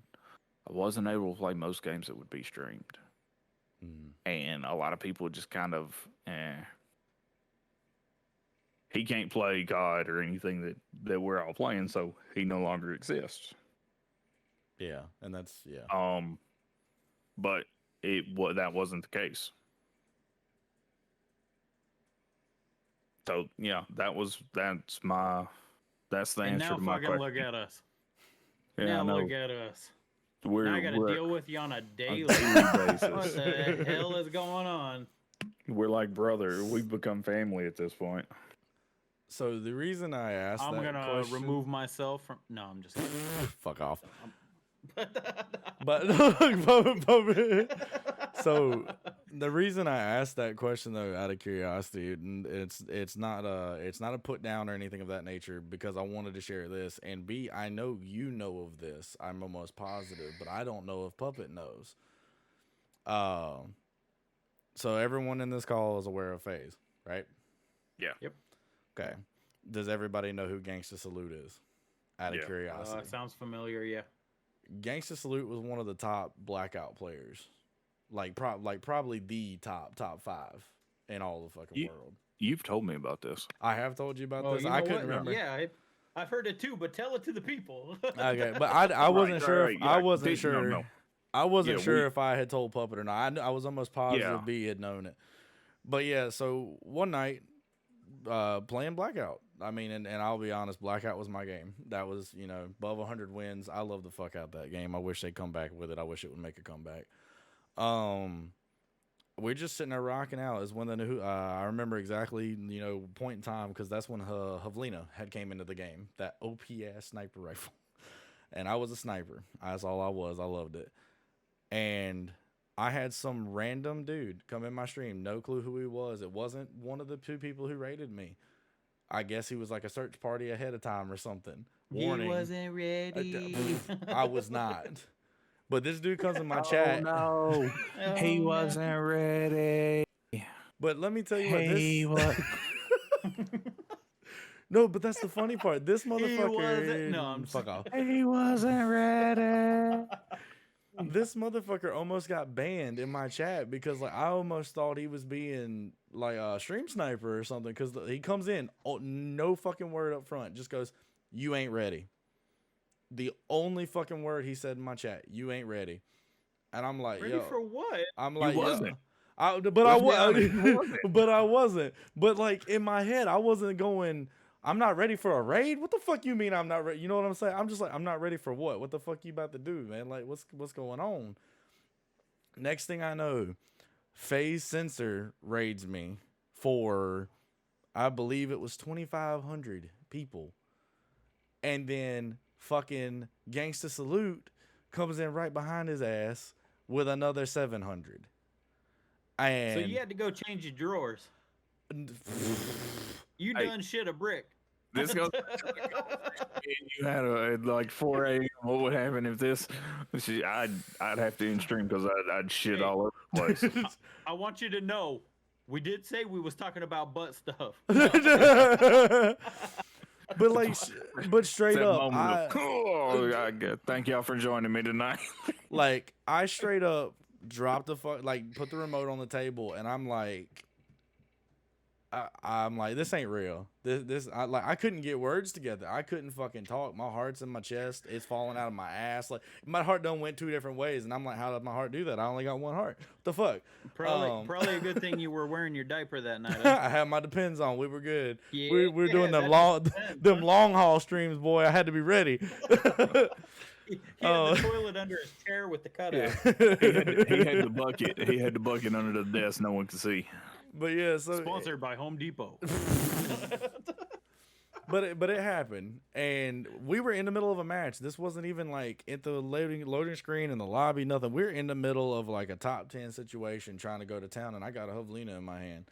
I wasn't able to play most games that would be streamed. Mm. And a lot of people just kind of, he can't play COD or anything that we're all playing, so he no longer exists. Yeah, and that's But that wasn't the case. So yeah, that's the And answer now to my fucking question. look at us. Yeah, I Now know. look at us. Now I gotta deal with you on a daily basis. What the hell is going on? We're like brother. We've become family at this point. So the reason I asked I'm that gonna question, remove myself from. No, I'm just kidding. fuck off. But So the reason I asked that question though, out of curiosity, and it's not a put down or anything of that nature, because I wanted to share this, and B, I know you know of this. I'm almost positive, but I don't know if Puppet knows. So everyone in this call is aware of FaZe, right? Yeah. Yep. Okay. Does everybody know who Gangsta Salute is? Out of curiosity. Sounds familiar, yeah. Gangsta Salute was one of the top Blackout players. Probably the top 5 in all the fucking world. You've told me about this. I have told you about this. You I know couldn't what? remember. Yeah, I've heard it too, but tell it to the people. Okay, but I wasn't sure. I wasn't sure. No. I wasn't sure if I had told Puppet or not. I was almost positive Yeah. B had known it. But yeah, so one night, playing Blackout. I mean, and I'll be honest, Blackout was my game. That was, above 100 wins. I love the fuck out that game. I wish they'd come back with it. I wish it would make a comeback. We're just sitting there rocking out. Is when I remember exactly, point in time, because that's when Havlina had came into the game. That OP-ass sniper rifle. And I was a sniper. That's all I was. I loved it. And I had some random dude come in my stream. No clue who he was. It wasn't one of the 2 people who raided me. I guess he was like a search party ahead of time or something. Warning. He wasn't ready. I was not. But this dude comes in my chat. No, he wasn't ready. But let me tell you what. No, but that's the funny part. This motherfucker. No, I'm fuck off. He wasn't ready. This motherfucker almost got banned in my chat because I almost thought he was being like a stream sniper or something, because he comes in, no fucking word up front, just goes, "You ain't ready." The only fucking word he said in my chat, "You ain't ready," and I'm like, ready yo, for what? I'm like, You wasn't. But I wasn't. But like in my head, I wasn't going, I'm not ready for a raid. What the fuck you mean I'm not ready? You know what I'm saying? I'm just like, I'm not ready for what? What the fuck you about to do, man? Like, what's going on? Next thing I know, FaZe Censor raids me for, I believe it was 2,500 people. And then fucking Gangsta Salute comes in right behind his ass with another 700. And So you had to go change your drawers. You done shit a brick. This goes. You had at like 4 a.m. What would happen if this? I'd have to end stream because I'd shit all over the place. I want you to know, we did say we was talking about butt stuff. But straight up, thank y'all for joining me tonight. Like, I straight up dropped put the remote on the table, and I'm like, this ain't real. I couldn't get words together. I couldn't fucking talk. My heart's in my chest. It's falling out of my ass. Like, my heart done went 2 different ways, and I'm like, how did my heart do that? I only got 1 heart. What the fuck? Probably a good thing you were wearing your diaper that night. I had my Depends on. We were good. Yeah, we're doing them long haul streams, boy. I had to be ready. He had the toilet under his chair with the cutout. He had the bucket. He had the bucket under the desk. No one could see. But yeah, so sponsored by Home Depot. But it happened, and we were in the middle of a match. This wasn't even like at the loading screen in the lobby, nothing. We're in the middle of like a top 10 situation, trying to go to town, and I got a Havlina in my hand.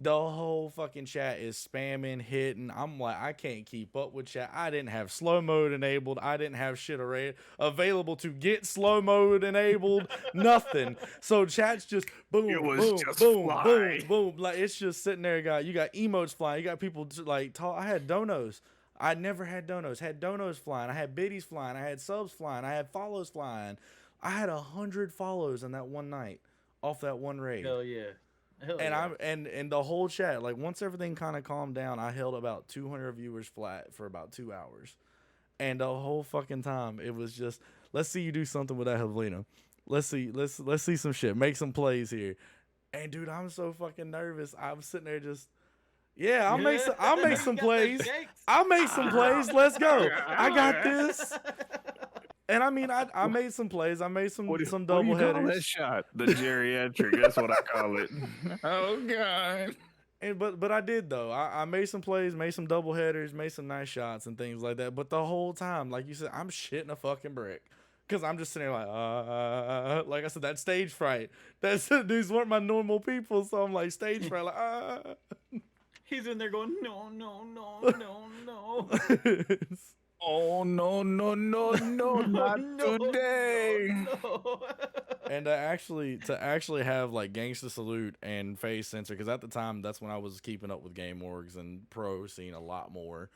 The whole fucking chat is spamming, hitting. I'm like, I can't keep up with chat. I didn't have slow mode enabled. I didn't have shit available to get slow mode enabled. Nothing. So chat's just boom, boom, boom. Like, it's just sitting there. You got emotes flying. You got people like talk. I had donos. I never had donos. Had donos flying. I had biddies flying. I had subs flying. I had follows flying. I had 100 follows in that one night off that one raid. Hell yeah. And the whole chat, like, once everything kind of calmed down, I held about 200 viewers flat for about 2 hours, and the whole fucking time it was just, let's see you do something with that Havlina. Let's see some shit, make some plays here. And dude, I'm so fucking nervous. I'm sitting there just, I'll make some plays. I'll make some plays. Let's go. I got this. And I mean, I made some plays. I made some What do double you call that headers. shot? The geriatric. Some What do double you call that headers. shot? The geriatric. That's what I call it. Oh God. And but I did though. I made some plays, made some double headers, made some nice shots and things like that. But the whole time, like you said, I'm shitting a fucking brick. Cause I'm just sitting there like I said, that stage fright. These weren't my normal people, so I'm like stage fright, like He's in there going, no, no, no, no, no. Oh no, not No, today. no. And to actually have like Gangsta Salute and Phase Sensor, because at the time that's when I was keeping up with Game Orgs and Pro scene a lot more,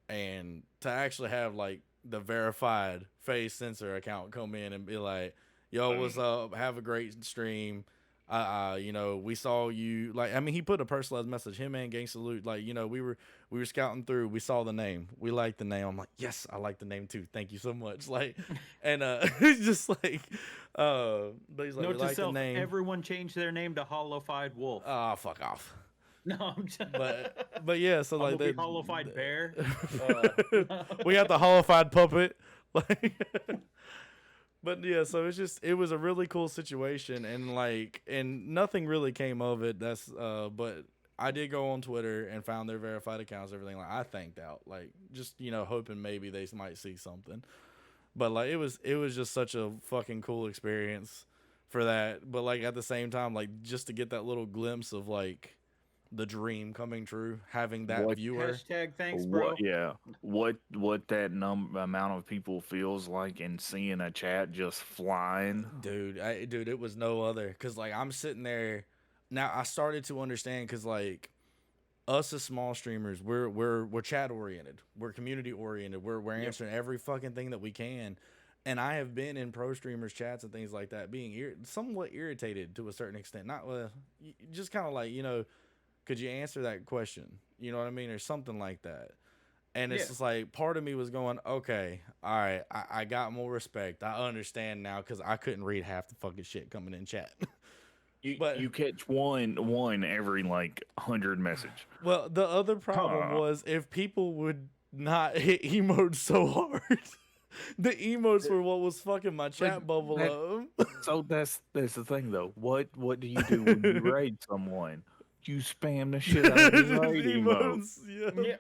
and to actually have like the verified Phase Sensor account come in and be like, "Yo, what's up? Have a great stream. We saw you." Like, I mean, he put a personalized message. Him and Gangsta Salute, like, we were scouting through. We saw the name. We liked the name. I'm like, yes, I like the name too. Thank you so much. Like, and it's just like, but he's like, Note we to like the self, name. everyone changed their name to Hollowfiedwolf. Ah, fuck off. No, I'm just. But yeah, so like the Hollowfied bear. We got the Hollowfied puppet. Like, but yeah, so it was a really cool situation, and nothing really came of it. But I did go on Twitter and found their verified accounts, everything. Like, I thanked out, like, just hoping maybe they might see something. But like, it was just such a fucking cool experience for that. But like, at the same time, like, just to get that little glimpse of like the dream coming true, having that viewer. Hashtag thanks, bro. What that amount of people feels like, and seeing a chat just flying. Dude, it was no other. Cause like, I'm sitting there now. I started to understand, cause like, us as small streamers, we're chat oriented, we're community oriented, we're answering every fucking thing that we can. And I have been in pro streamers chats and things like that, being somewhat irritated to a certain extent. Not just kind of like, could you answer that question? You know what I mean? Or something like that. And it's just like, part of me was going, okay, all right, I got more respect. I understand now, because I couldn't read half the fucking shit coming in chat. But you catch one every like 100 message. Well, the other problem was, if people would not hit emotes so hard, the emotes were what was fucking my chat bubble up. So that's the thing though. What do you do when you raid someone? You spam the shit out of the raid emotes. Yeah.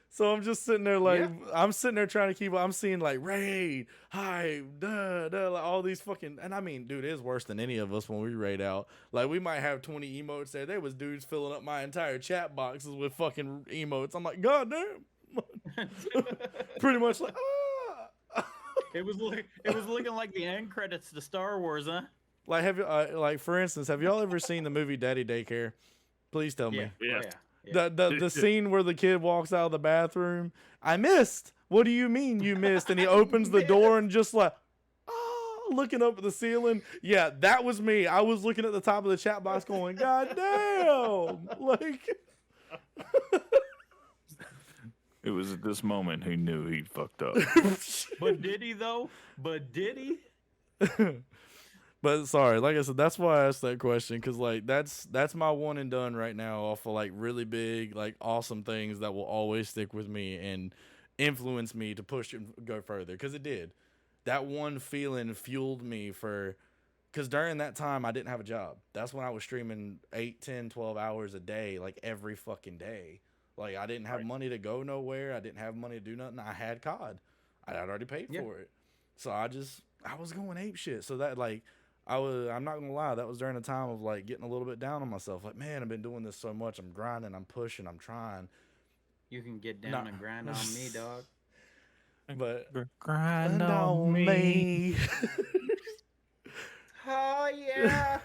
So I'm just sitting there like, I'm sitting there trying to keep. I'm seeing like raid, hype, like all these fucking. And I mean, dude, it's worse than any of us when we raid out. Like, we might have 20 emotes there. There was dudes filling up my entire chat boxes with fucking emotes. I'm like, God damn. Pretty much like, It was looking like the end credits to Star Wars, huh? Like, have you like, for instance, have y'all ever seen the movie Daddy Daycare? Please tell me. Yeah. The scene where the kid walks out of the bathroom. I missed. What do you mean you missed? And he opens the door and just like, looking up at the ceiling. Yeah, that was me. I was looking at the top of the chat box going, God damn. Like, it was at this moment he knew he'd fucked up. But did he though? But did he? But sorry, like I said, that's why I asked that question, because like, that's my one and done right now, off of like really big, like awesome things that will always stick with me and influence me to push and go further. Because it did. That one feeling fueled me because during that time I didn't have a job. That's when I was streaming 8, 10, 12 hours a day, like every fucking day. Like, I didn't have money to go nowhere. I didn't have money to do nothing. I had COD. I had already paid for it. So I was going ape shit. So that, like, I'm not gonna lie, that was during a time of like getting a little bit down on myself. Like, man, I've been doing this so much. I'm grinding, I'm pushing, I'm trying. You can get down and grind on me, dog. But grind on me. Oh yeah.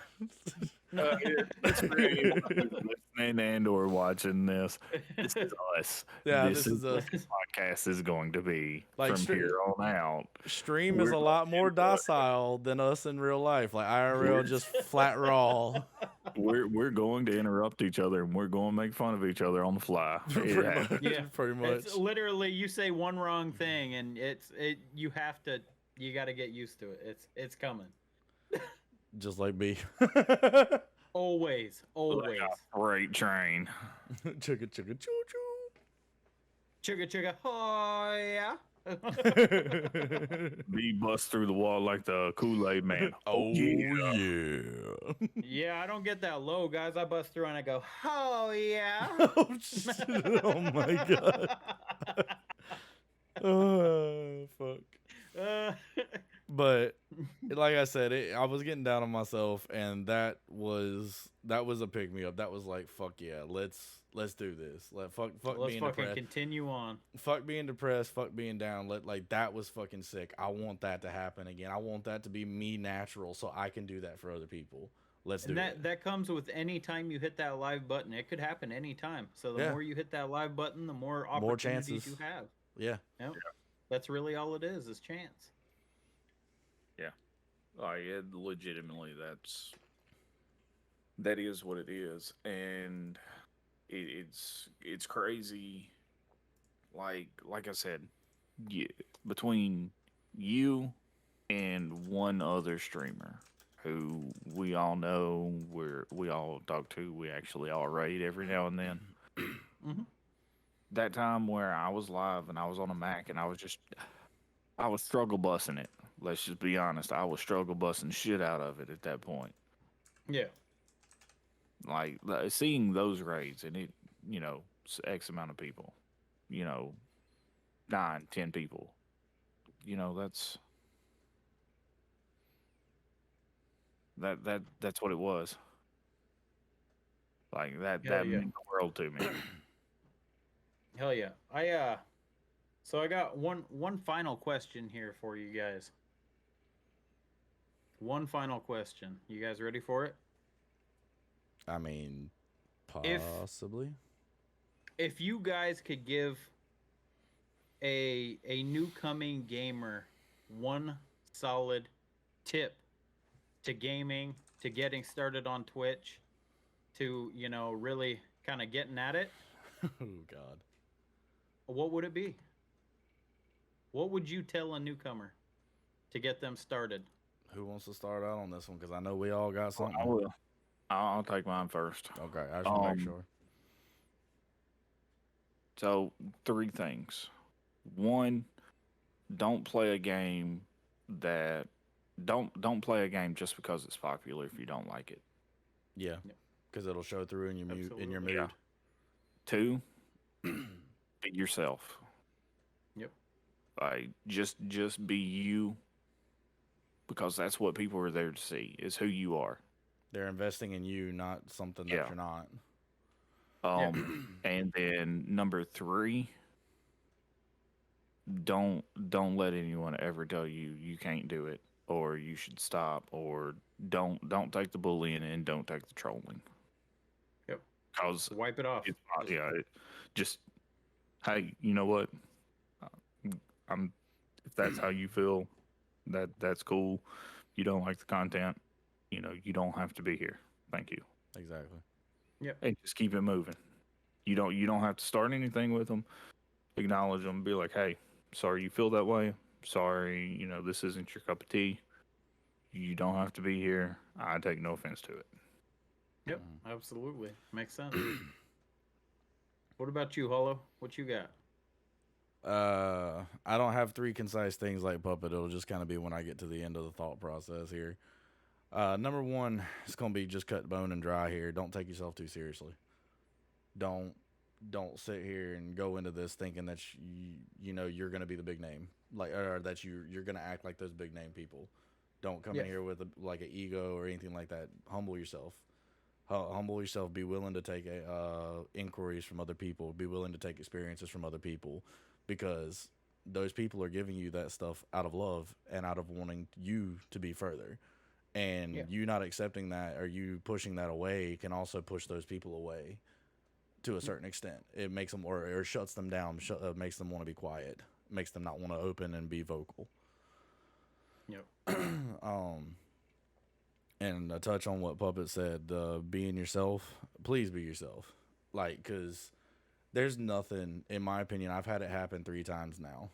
It's great. Listening and or watching this. This is us. Yeah, this is us. what this podcast is going to be like, from here on out. Stream is a lot more docile than us in real life. Like, IRL, just flat raw. We're going to interrupt each other, and we're going to make fun of each other on the fly. Pretty much. It's literally, you say one wrong thing, and you got to get used to it. It's coming. Just like B. Always. Like a freight train. Chugga chugga choo choo. Chugga chugga. Oh yeah. Be bust through the wall like the Kool-Aid man. Oh yeah. Yeah, I don't get that low, guys. I bust through and I go, oh yeah. Oh, shit. Oh my god. Oh fuck. But like I said, I was getting down on myself, and that was a pick me up. That was like, fuck yeah, let's do this. Fuck Let's being fucking depressed. continue on. Fuck being depressed. Fuck being down. That was fucking sick. I want that to happen again. I want that to be me natural, so I can do that for other people. Let's do it. That comes with any time you hit that live button. It could happen anytime. So the more you hit that live button, the more opportunities chances. you have. Yeah. Yep. That's really all it is chance. Yeah. Legitimately, that is what it is, and it's crazy. Like I said, between you and one other streamer who we all know, we all talk to, we actually all raid every now and then. Mm-hmm. That time where I was live and I was on a Mac and I was struggle busting it. Let's just be honest. I was struggle busting shit out of it at that point. Yeah. Like seeing those raids and it, X amount of people, 9, 10 people, that's what it was. Like that meant the world to me. Hell yeah. So I got one final question here for you guys. One final question. You guys ready for it? I mean, possibly. If you guys could give a new coming gamer one solid tip to gaming, to getting started on Twitch, to, really kind of getting at it, Oh god. what would it be? What would you tell a newcomer to get them started? Who wants to start out on this one? Because I know we all got something. I will. I'll take mine first. Okay, I just want to make sure. So 3 things. 1, don't play a game don't play a game just because it's popular if you don't like it. Yeah, because it'll show through in your mood. Yeah. 2, be yourself. Yep. Like just be you, because that's what people are there to see, is who you are. They're investing in you, not something that you're not. And then number 3, don't let anyone ever tell you can't do it, or you should stop, or don't take the bullying and don't take the trolling. Yep. Because wipe it off. Just hey, you know what? If that's how you feel, that's cool. You don't like the content, you don't have to be here. Thank you. Exactly. Yep. And just keep it moving. You don't have to start anything with them. Acknowledge them. Be like, hey, sorry you feel that way. Sorry, this isn't your cup of tea. You don't have to be here. I take no offense to it. Yep, absolutely. Makes sense. What about you, Hollow? What you got? I don't have 3 concise things like Puppet. It'll just kind of be when I get to the end of the thought process here. Number 1, it's going to be just cut bone and dry here. Don't take yourself too seriously. Don't sit here and go into this thinking that you're going to be the big name, or that you're going to act like those big name people. Don't come in here with an ego or anything like that. Humble yourself. Humble yourself. Be willing to take inquiries from other people. Be willing to take experiences from other people, because those people are giving you that stuff out of love and out of wanting you to be further. And you not accepting that, or you pushing that away, can also push those people away to a certain extent. It makes them, or shuts them down, makes them want to be quiet, makes them not want to open and be vocal. Yep. And a touch on what Puppet said, being yourself, please be yourself. Because there's nothing, in my opinion, I've had it happen 3 times now,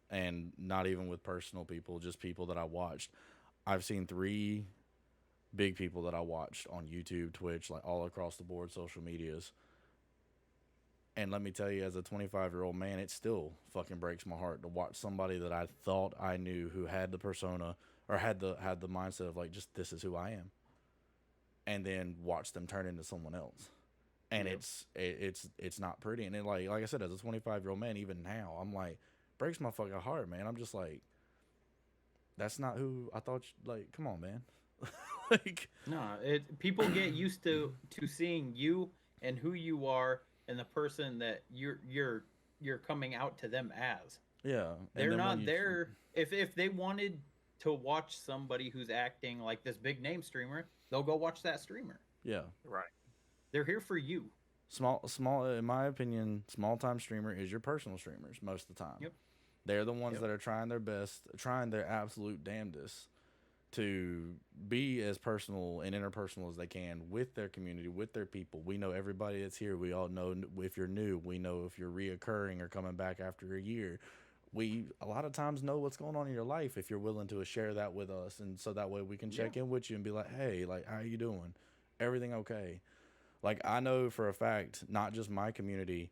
and not even with personal people, just people that I watched. I've seen 3 big people that I watched on YouTube, Twitch, all across the board, social medias. And let me tell you, as a 25-year-old man, it still fucking breaks my heart to watch somebody that I thought I knew who had the persona or had the mindset of like, just this is who I am, and then watch them turn into someone else. And it's not pretty. And it, like I said, as a 25-year-old man, even now, I'm like, breaks my fucking heart, man. I'm just like, that's not who I thought. Like, come on, man. Like, No, people get used to seeing you and who you are and the person that you're coming out to them as. yeah, They're not there. If they wanted to watch somebody who's acting like this big name streamer, they'll go watch that streamer. Yeah, Right. They're here for you. small. In my opinion, small time streamer is your personal streamers most of the time. Yep. They're the ones that are trying their best, trying their absolute damnedest to be as personal and interpersonal as they can with their community, with their people. We know everybody that's here. We all know if you're new. We know if you're reoccurring or coming back after a year. We a lot of times know what's going on in your life if you're willing to share that with us, and so that way we can check in with you and be like, hey, like, how you doing? Everything okay? Like, I know for a fact, not just my community.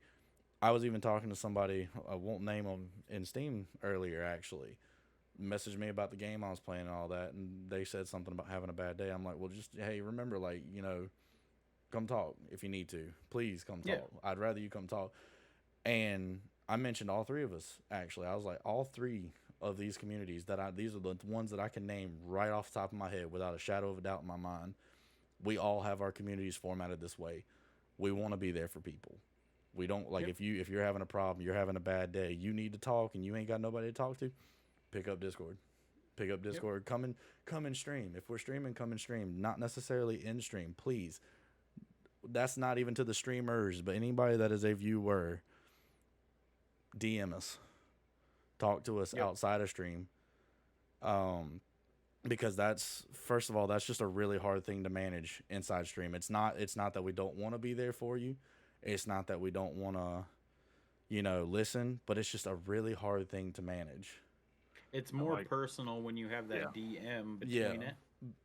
I was even talking to somebody, I won't name them, in Steam earlier, actually. Messaged me about the game I was playing and all that, and they said something about having a bad day. I'm like, well, just, hey, remember, like, you know, come talk if you need to. Please come talk. I'd rather you come talk. And I mentioned all three of us, actually. I was like, all three of these communities, these are the ones that I can name right off the top of my head without a shadow of a doubt in my mind. We all have our communities formatted this way. We want to be there for people. We don't, like, if you're having a problem, you're having a bad day, you need to talk and you ain't got nobody to talk to, pick up Discord. Come and stream. If we're streaming, come and stream. Not necessarily in stream, please. That's not even to the streamers, but anybody that is a viewer, DM us. Talk to us outside of stream. Because that's, first of all, that's just a really hard thing to manage inside stream. It's not that we don't want to be there for you. It's not that we don't want to, you know, listen, but it's just a really hard thing to manage. It's more personal when you have that DM between it.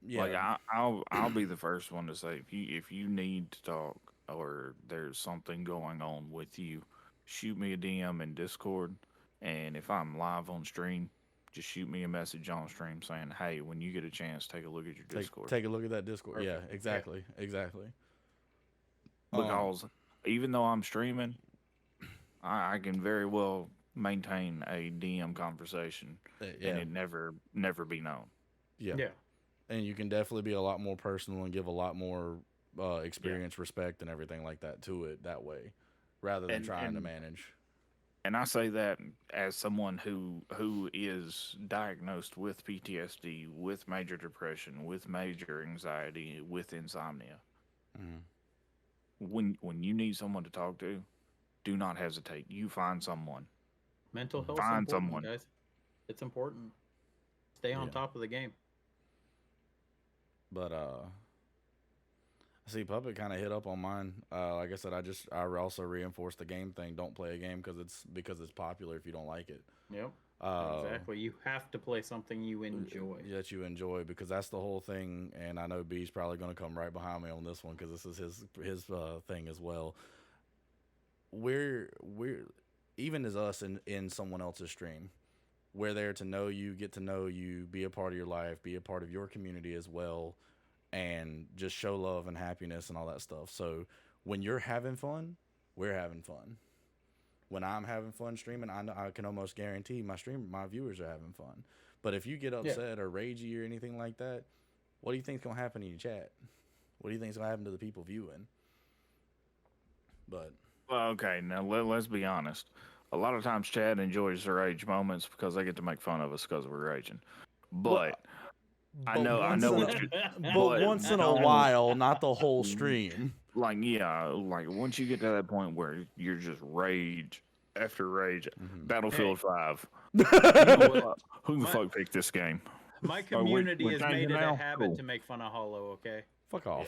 Yeah. Like I'll be the first one to say, if you need to talk or there's something going on with you, shoot me a DM in Discord, and if I'm live on stream, just shoot me a message on stream saying, hey, when you get a chance, take a look at your Discord. Take a look at that Discord. Perfect. Yeah, exactly. Exactly. Because even though I'm streaming, I can very well maintain a DM conversation and it never be known. Yeah. And you can definitely be a lot more personal and give a lot more experience, respect, and everything like that to it that way, rather than trying to manage. And I say that as someone who is diagnosed with PTSD, with major depression, with major anxiety, with insomnia. Mm-hmm. When you need someone to talk to, do not hesitate. You find someone. Mental health. Find someone, guys. It's important. Stay on top of the game. But see, Puppet kind of hit up on mine. Like I said, I also reinforced the game thing. Don't play a game because it's popular if you don't like it. Yep. Exactly. You have to play something you enjoy. That you enjoy, because that's the whole thing. And I know B's probably going to come right behind me on this one because this is his thing as well. We're even as us in someone else's stream, we're there to know you, get to know you, be a part of your life, be a part of your community as well, and just show love and happiness and all that stuff. So when you're having fun, we're having fun. When I'm having fun streaming, I can almost guarantee my viewers are having fun. But if you get upset or ragey or anything like that, what do you think's gonna happen in your chat? What do you think's gonna happen to the people viewing? But well, okay, now let's be honest. A lot of times, Chad enjoys their rage moments because they get to make fun of us because we're raging. But I know what you. But once in a while, not the whole stream. Like once you get to that point where you're just rage after rage, Battlefield 5. Who the fuck picked this game? My community has made it a habit to make fun of Hollow. Okay. Fuck off.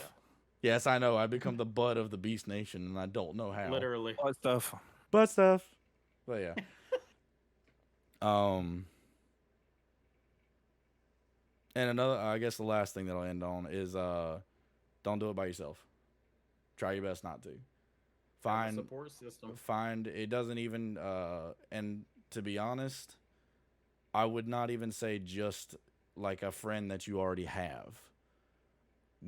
Yeah. Yes, I know. I become the butt of the Beast Nation, and I don't know how. Literally. Butt stuff. But yeah. And another, I guess the last thing that I'll end on is don't do it by yourself. Try your best not to. Have a support system. Find it doesn't even and to be honest, I would not even say just like a friend that you already have.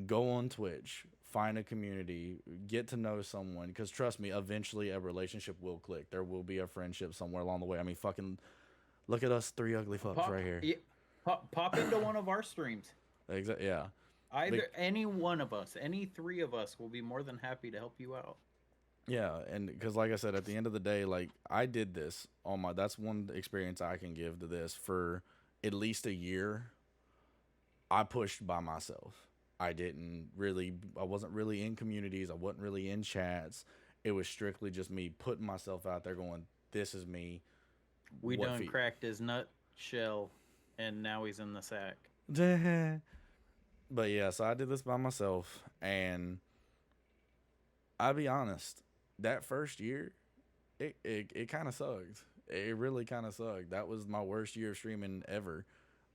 Go on Twitch, find a community, get to know someone, because trust me, eventually a relationship will click. There will be a friendship somewhere along the way. I mean, fucking look at us three ugly fucks right here. Yeah, pop into one of our streams. Yeah. Any one of us, any three of us will be more than happy to help you out. Yeah, and because like I said, at the end of the day, like I did this on my. That's one experience I can give to this. For at least a year, I pushed by myself. I wasn't really in communities. I wasn't really in chats. It was strictly just me putting myself out there, going, "This is me." We done cracked his nutshell, and now he's in the sack. But yeah, so I did this by myself, and I'll be honest. That first year, it kind of sucked. It really kind of sucked. That was my worst year of streaming ever.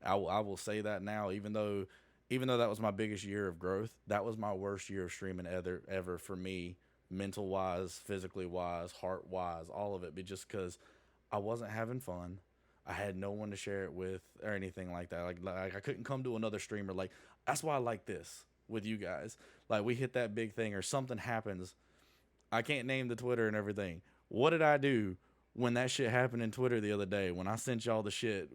I will say that now, even though that was my biggest year of growth, that was my worst year of streaming ever for me, mental wise, physically wise, heart wise, all of it. But just because I wasn't having fun, I had no one to share it with or anything like that. Like I couldn't come to another streamer. Like that's why I like this with you guys. Like we hit that big thing or something happens. I can't name the Twitter and everything. What did I do when that shit happened in Twitter the other day? When I sent y'all the shit,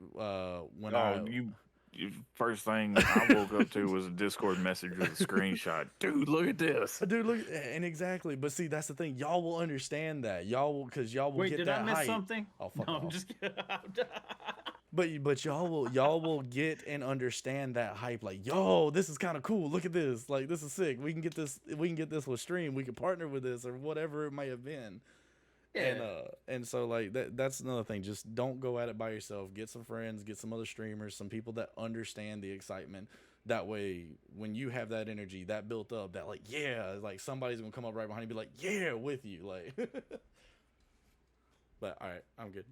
first thing I woke up to was a Discord message with a screenshot. Dude, look at this. Dude, look, and exactly. But see, that's the thing. Y'all will understand that. Y'all will get that hype. Wait, did I miss something? Oh, fuck no, off. I'm just kidding. But y'all will get and understand that hype. Like, yo, this is kind of cool. Look at this. Like, this is sick. We can get this with stream. We can partner with this or whatever it may have been. Yeah. And so like that's another thing. Just don't go at it by yourself. Get some friends, get some other streamers, some people that understand the excitement. That way, when you have that energy, that built up, that like, yeah, like somebody's gonna come up right behind you and be like, yeah, with you. Like but all right, I'm good.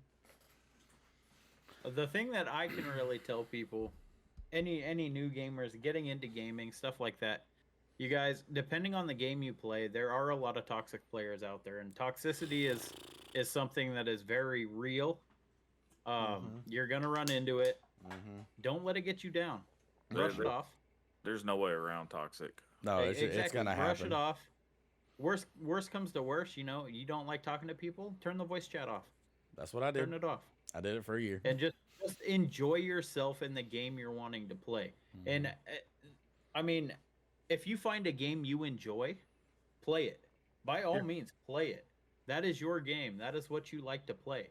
The thing that I can really tell people, any new gamers getting into gaming, stuff like that, you guys, depending on the game you play, there are a lot of toxic players out there, and toxicity is something that is very real. You're gonna run into it. Don't let it get you down. Brush it off. There's no way around toxic. No, it's gonna happen. Brush it off. Worst comes to worst, you don't like talking to people, turn the voice chat off. That's what I did. Turn it off. I did it for a year. And just enjoy yourself in the game you're wanting to play. And I mean, if you find a game you enjoy, play it. By all means, play it. That is your game. That is what you like to play.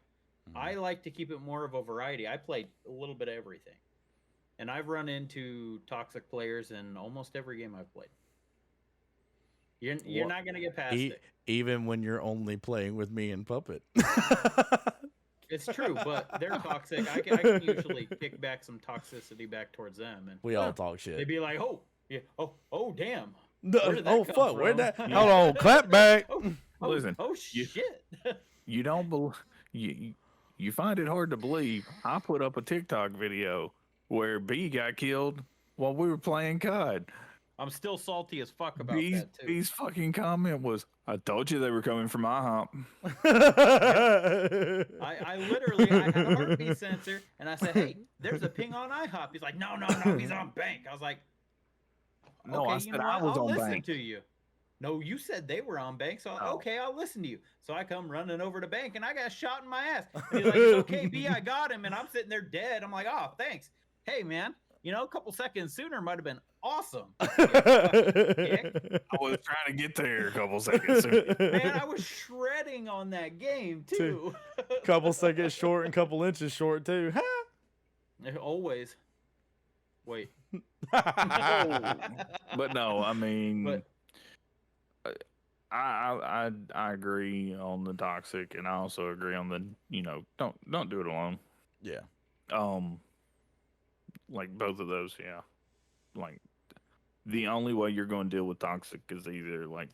I like to keep it more of a variety. I play a little bit of everything. And I've run into toxic players in almost every game I've played. You're not going to get past it. Even when you're only playing with me and Puppet. It's true, but they're toxic. I can usually kick back some toxicity back towards them. And we all talk shit. They'd be like, oh, yeah, oh, damn. Oh, fuck, where'd that? Hold on, clap back. Listen, shit. You don't believe... You find it hard to believe I put up a TikTok video where B got killed while we were playing COD. I'm still salty as fuck about that too. B's fucking comment was, "I told you they were coming from IHOP." I literally had a heartbeat sensor and I said, "Hey, there's a ping on IHOP." He's like, "No, he's on bank." I was like, "Okay, no, I said I was I'll on listen bank to you." No, you said they were on bank, so okay, I'll listen to you. So I come running over to bank and I got shot in my ass. And he's like, "It's okay, B, I got him," and I'm sitting there dead. I'm like, "Oh, thanks." Hey, man, a couple seconds sooner might have been awesome. I was trying to get there a couple seconds sooner. Man, I was shredding on that game too. Couple seconds short and couple inches short too. Always. Wait. But no, I mean, I agree on the toxic, and I also agree on the don't do it alone. Yeah. Like both of those, yeah. Like the only way you're going to deal with toxic is either like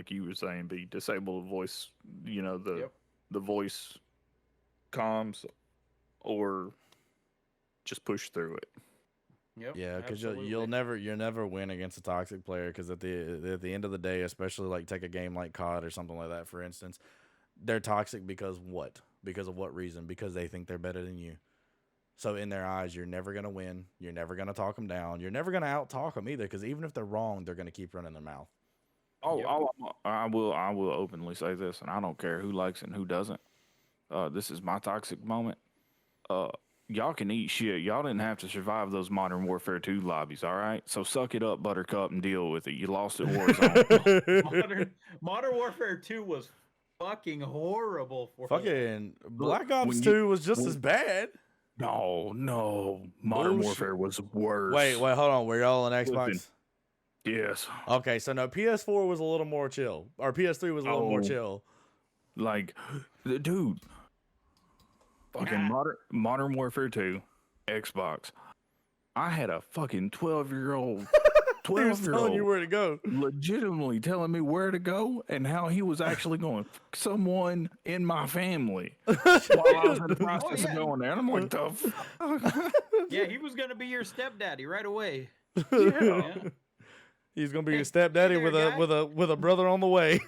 you were saying, be disable the voice, the voice comms, or just push through it. Yep. Yeah, because absolutely. you'll never win against a toxic player. Because at the end of the day, especially like take a game like COD or something like that, for instance, they're toxic because what? Because of what reason? Because they think they're better than you. So in their eyes, you're never gonna win. You're never gonna talk them down. You're never gonna out talk them either. Because even if they're wrong, they're gonna keep running their mouth. I will openly say this, and I don't care who likes it and who doesn't. This is my toxic moment. Y'all can eat shit. Y'all didn't have to survive those Modern Warfare 2 lobbies, all right? So suck it up, Buttercup, and deal with it. You lost at Warzone. Modern Warfare 2 was fucking horrible for Fucking Black Ops when 2 was just as bad. No. Modern Bullshit. Warfare was worse. Wait, hold on. Were y'all on Xbox? Listen. Yes. Okay, so no, PS4 was a little more chill. Or PS3 was a little more chill. Like, dude. Fucking Modern Warfare 2, Xbox. I had a fucking 12-year-old He was telling you where to go. legitimately telling me where to go and how he was actually going to fuck someone in my family while I was in the process of going there. And I'm like, the fuck? Yeah, he was gonna be your stepdaddy right away. Yeah. He's gonna be your Hey stepdaddy there, with a brother on the way.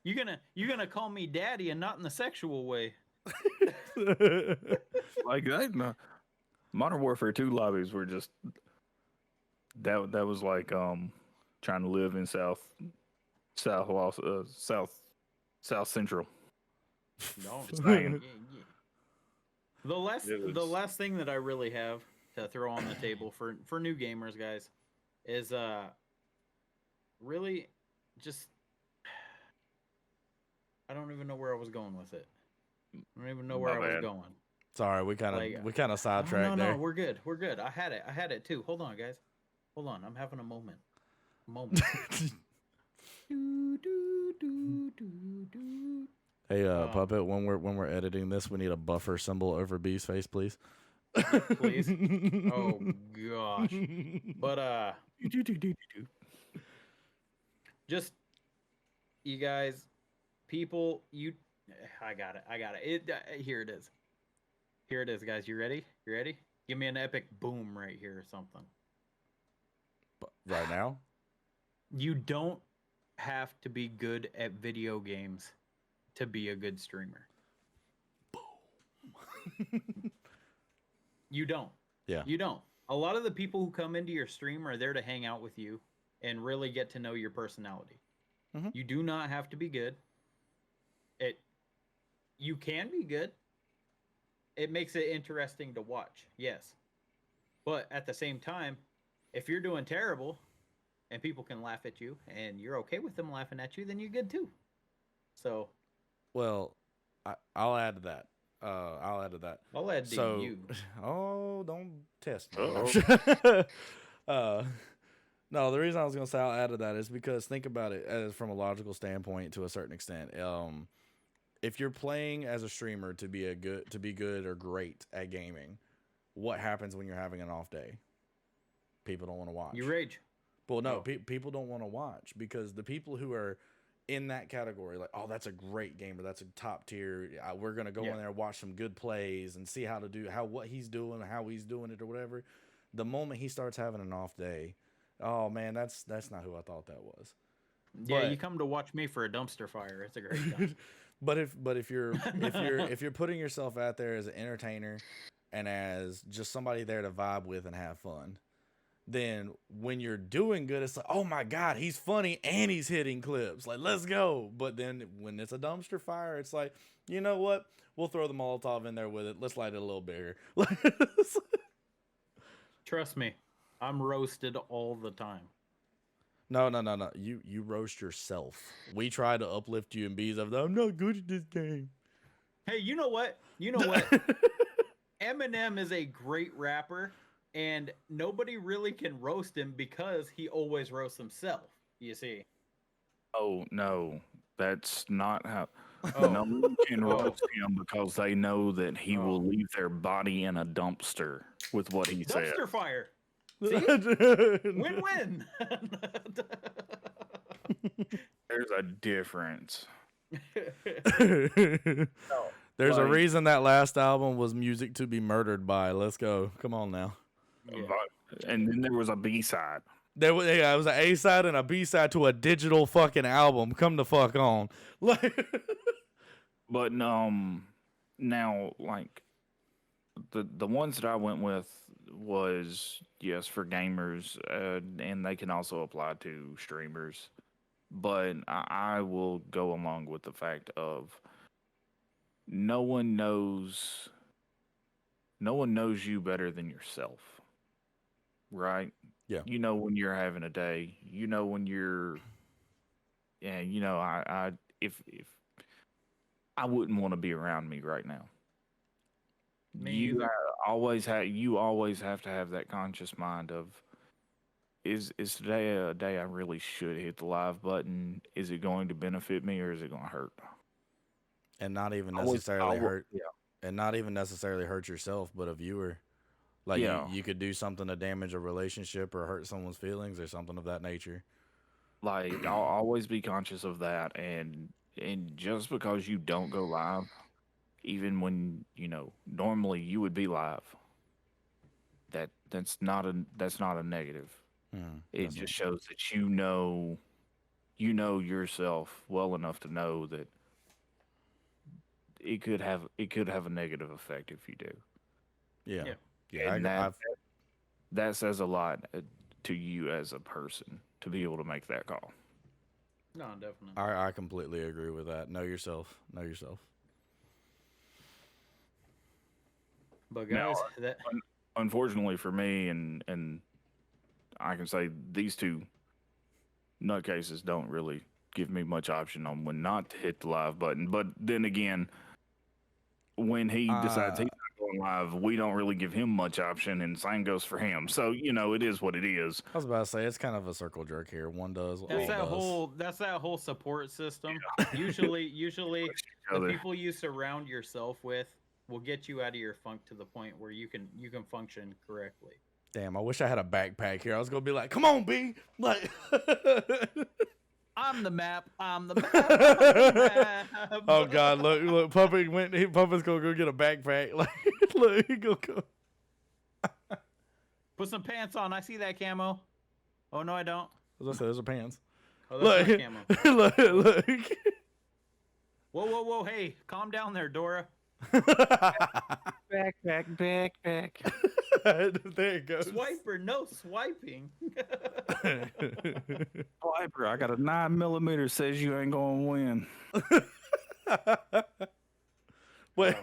You're gonna call me daddy and not in the sexual way. Like that. No. Modern Warfare 2 lobbies were just that was like trying to live in South Central. No, Just saying. The last It was- the last thing that I really have to throw on the table for new gamers, guys, is really just I don't even know where I was going with it. I don't even know where My I was bad. going. Sorry, we kind of sidetracked No, there. we're good. I had it too. Hold on, guys. Hold on. I'm having a moment. Hey, Puppet, when we're editing this, we need a buffer symbol over B's face, please. Please. Oh gosh. But just you guys, people, I got it. Here it is. Here it is, guys. You ready? Give me an epic boom right here or something. Right now? You don't have to be good at video games to be a good streamer. Boom. You don't. Yeah. You don't. A lot of the people who come into your stream are there to hang out with you and really get to know your personality. Mhm. You do not have to be good. You can be good. It makes it interesting to watch, yes. But at the same time, if you're doing terrible and people can laugh at you and you're okay with them laughing at you, then you're good too. So, Well, I'll add to that. I'll add to you. Oh, don't test me. Uh-oh. No, the reason I was going to say I'll add to that is because think about it as from a logical standpoint to a certain extent. If you're playing as a streamer to be good or great at gaming, what happens when you're having an off day? People don't want to watch. You rage. Well, no, Oh. people don't want to watch because the people who are in that category, like, oh, that's a great gamer, that's a top tier. We're gonna go in there and watch some good plays and see what he's doing, how he's doing it, or whatever. The moment he starts having an off day, oh man, that's not who I thought that was. Yeah, you come to watch me for a dumpster fire. It's a great time. But if you're putting yourself out there as an entertainer and as just somebody there to vibe with and have fun, then when you're doing good, it's like, oh my God, he's funny and he's hitting clips. Like, let's go. But then when it's a dumpster fire, it's like, you know what? We'll throw the Molotov in there with it. Let's light it a little bigger. Trust me, I'm roasted all the time. No. You roast yourself. We try to uplift you and be like, I'm not good at this game. Hey, you know what? Eminem is a great rapper, and nobody really can roast him because he always roasts himself, you see. Oh, no. That's not how. Oh. No one can roast him because they know that he will leave their body in a dumpster with what he said. Dumpster fire. See? Win-win. There's a difference. There's a reason that last album was Music to Be Murdered By. Let's go. Come on now. Yeah. And then there was a B-side. It was an A side and a B side to a digital fucking album. Come the fuck on. Like, But now like the ones that I went with was yes for gamers, and they can also apply to streamers. But I will go along with the fact of no one knows you better than yourself, right? Yeah. You know when you're having a day. You know when you're, yeah. You know, if I wouldn't want to be around me right now. Me You either. always have to have that conscious mind of is today a day I really should hit the live button? Is it going to benefit me or is it going to hurt? and not even I was- necessarily I wa- hurt, Yeah. and not even necessarily hurt yourself, but a viewer. Like, Yeah. you could do something to damage a relationship or hurt someone's feelings or something of that nature. Like I'll always be conscious of that, and just because you don't go live, even when normally you would be live, that's not a negative. It That's just shows that you know yourself well enough to know that it could have a negative effect if you do. Yeah. Yeah. Yeah. And I've, that says a lot to you as a person to be able to make that call. No, definitely. I completely agree with that. Know yourself. Know yourself. But Now, guys, that Unfortunately for me, and I can say these two nutcases don't really give me much option on when not to hit the live button. But then again, when he decides he's not going live, we don't really give him much option, and same goes for him. So it is what it is. I was about to say, it's kind of a circle jerk here. One does, that's all does. that's that whole support system. Usually the Other. people you surround yourself with will get you out of your funk to the point where you can function correctly. Damn, I wish I had a backpack here. I was gonna be like, "Come on, B!" Like, I'm the map. I'm the map. I'm the map. oh God, look, Puppet's gonna go get a backpack. Like, look, he gonna go. Put some pants on. I see that camo. Oh no, I don't. As I said, those are pants. Oh, that's Look, not camo. look. Whoa! Hey, calm down there, Dora. Backpack. There it goes. Swiper, no swiping. Swiper, I got a 9mm says you ain't gonna win. Wait,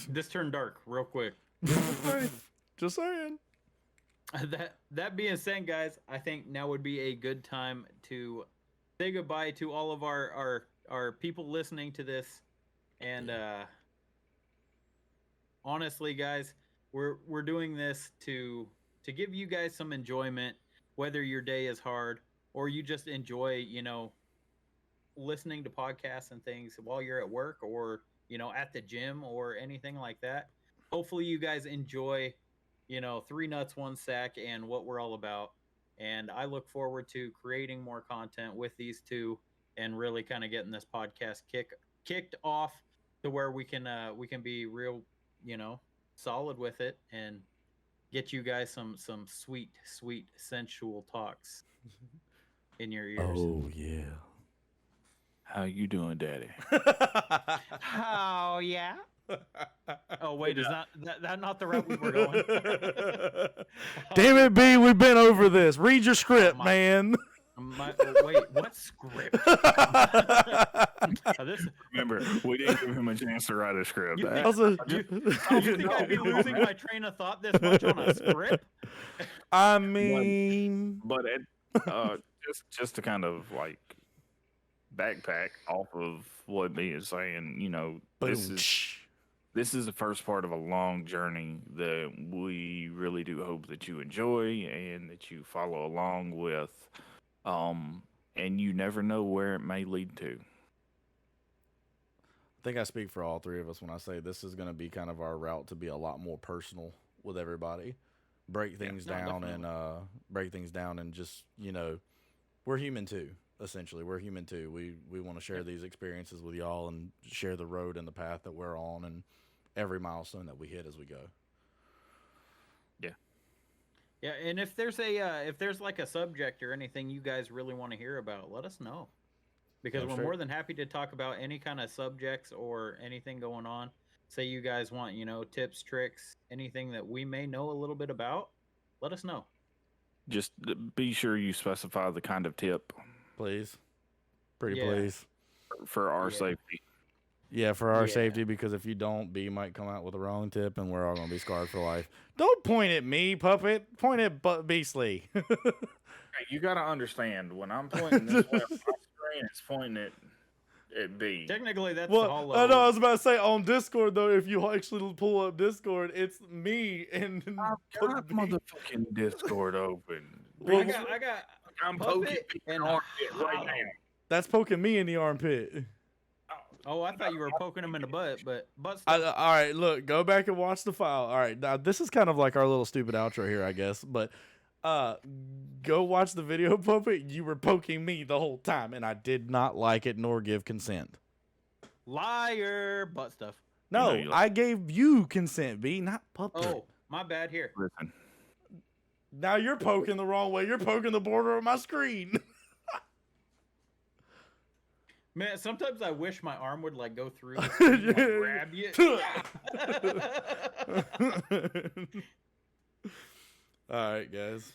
This turned dark real quick. just saying. That being said, guys, I think now would be a good time to say goodbye to all of our people listening to this. And honestly, guys, we're doing this to give you guys some enjoyment, whether your day is hard or you just enjoy, listening to podcasts and things while you're at work or at the gym or anything like that. Hopefully you guys enjoy 3 nuts 1 sack and what we're all about, and I look forward to creating more content with these two and really kind of getting this podcast kicked off to where we can be real solid with it and get you guys some sweet sensual talks in your ears. Oh yeah. How you doing, Daddy? Oh yeah. Oh wait, is that not the route we were going? Damn it, B, we've been over this. Read your script, my- man. Wait, what script? This, Remember, we didn't give him a chance to write a script. You- Also, you think I'd be losing my train of thought this much on a script? I mean, But just to kind of like backpack off of what B is saying, this is the first part of a long journey that we really do hope that you enjoy and that you follow along with. And you never know where it may lead to. I think I speak for all three of us when I say this is going to be kind of our route to be a lot more personal with everybody. Break things down and just, we're human too. essentially. We're human too. We want to share these experiences with y'all and share the road and the path that we're on and every milestone that we hit as we go. Yeah, and if there's like a subject or anything you guys really want to hear about, let us know. Because we're more than happy to talk about any kind of subjects or anything going on. Say you guys want, tips, tricks, anything that we may know a little bit about, let us know. Just be sure you specify the kind of tip. Please. Please. For our safety. Yeah, for our safety, because if you don't, B might come out with the wrong tip, and we're all going to be scarred for life. Don't point at me, Puppet. Point at Beastly. Hey, you got to understand, when I'm pointing this way on my screen, it's pointing at B. Technically, that's Hollow. I know, I was about to say, on Discord, though, if you actually pull up Discord, it's me and I've got motherfucking Discord open. Well, I'm poking and armpit right now. That's poking me in the armpit. Oh, I thought you were poking him in the butt, but all right, look, go back and watch the file. All right, now this is kind of like our little stupid outro here, I guess. But go watch the video, Puppet. You were poking me the whole time, and I did not like it nor give consent. Liar, butt stuff. No, I gave you consent, B, not Puppet. Oh, my bad. Here. Listen. Now you're poking the wrong way. You're poking the border of my screen. Man, sometimes I wish my arm would like go through the screen, like, grab you. All right, guys.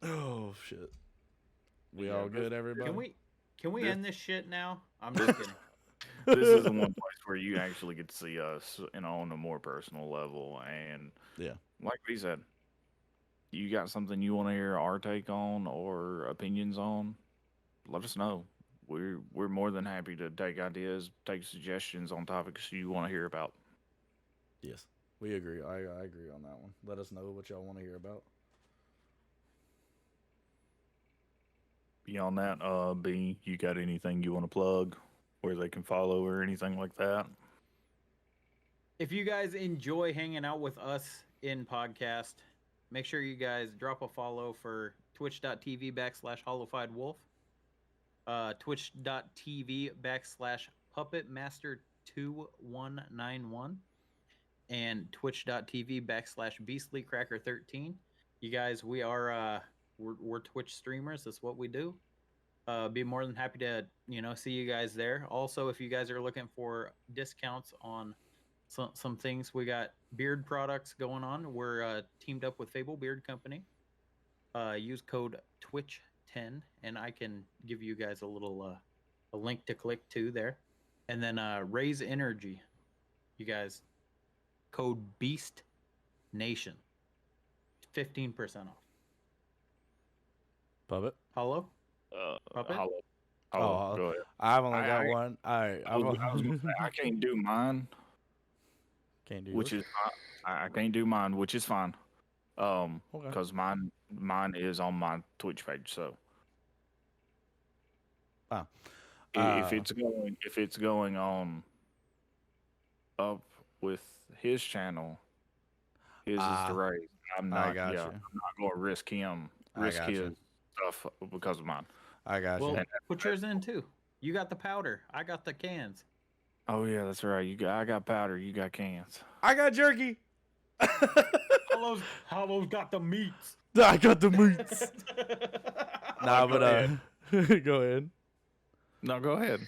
Oh shit. We all good, everybody? Can we end this shit now? I'm just kidding. This is the one place where you actually get to see us, on a more personal level. And like we said, you got something you want to hear our take on or opinions on, let us know. We're more than happy to take ideas, take suggestions on topics you want to hear about. Yes, we agree. I agree on that one. Let us know what y'all want to hear about. Beyond that, B, you got anything you want to plug, where they can follow or anything like that? If you guys enjoy hanging out with us in podcast, make sure you guys drop a follow for twitch.tv/Hollowfiedwolf. Twitch.tv/Puppetmaster2191 and Twitch.tv/BeastlyCracker13. You guys, we are we're Twitch streamers. That's what we do. Be more than happy to see you guys there. Also, if you guys are looking for discounts on some things, we got beard products going on. We're teamed up with Fable Beard Company. Use code Twitch10, and I can give you guys a little a link to click to there. And then Raise Energy, you guys, code Beast Nation, 15% off. Puppet? Hello? Puppet? Hello. Oh, go ahead. I've only got one. All right. I was gonna say, I can't do mine. Can't do which yours? is I can't do mine, which is fine. Okay. Because mine is on my Twitch page. So if it's going on up with his channel, his is the raise. I'm not going to risk his stuff because of mine. I got you. Well, put yours in too. You got the powder. I got the cans. Oh yeah, that's right. I got powder. You got cans. I got jerky. Hollow's got the meats. I got the meats. Nah, but go ahead. No, go ahead.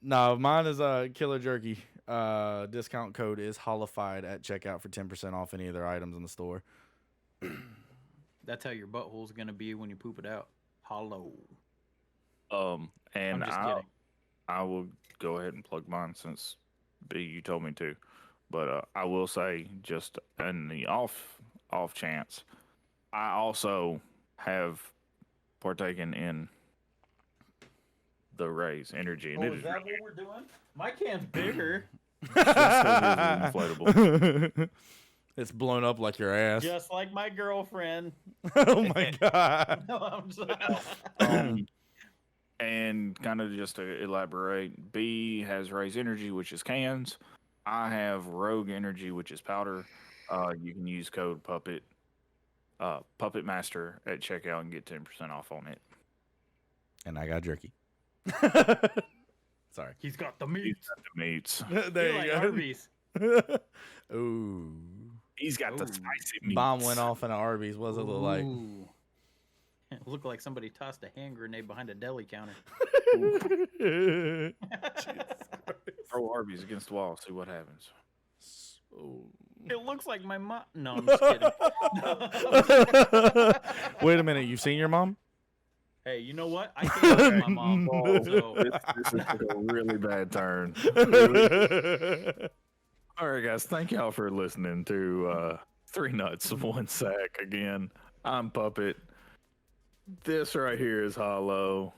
No, mine is Killer Jerky. Discount code is Hollowfied at checkout for 10% off any of their items in the store. That's how your butthole's gonna be when you poop it out. Hollow. And I'm just kidding. I will go ahead and plug mine since B, you told me to. But I will say, just in the off chance, I also have partaken in the Raise Energy. Oh, is that what we're doing? My can's bigger. Inflatable. It's blown up like your ass. Just like my girlfriend. Oh my god. No, I'm sorry. And kind of just to elaborate, B has Raise Energy, which is cans. I have Rogue Energy, which is powder. You can use code Puppetmaster at checkout and get 10% off on it. And I got jerky. Sorry. He's got the He's meats. got the meats. There He you like go. Arby's. Ooh. He's got the Ooh. spicy meats. Bomb went off in an Arby's. What does it look like? Ooh. It looked like somebody tossed a hand grenade behind a deli counter. Throw Arby's against the wall. See what happens. Oh. It looks like my mom. No, I'm just kidding. Wait a minute. You've seen your mom? Hey, you know what? I can't with my mom. So This is a really bad turn. All right, guys. Thank y'all for listening to 3 Nuts, 1 Sack. Again, I'm Puppet. This right here is Hollow.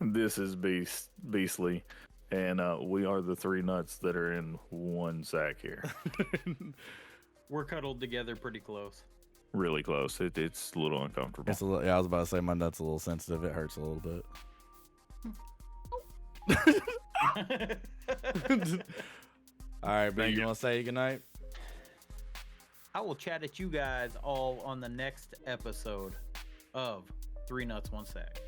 This is Beastly. And we are the 3 nuts that are in 1 sack here. we're cuddled together pretty close. Really close. It's a little uncomfortable. It's a little, yeah, I was about to say my nut's a little sensitive. It hurts a little bit. All right, B, you want to say goodnight? I will chat at you guys all on the next episode of 3 Nuts, 1 Sack.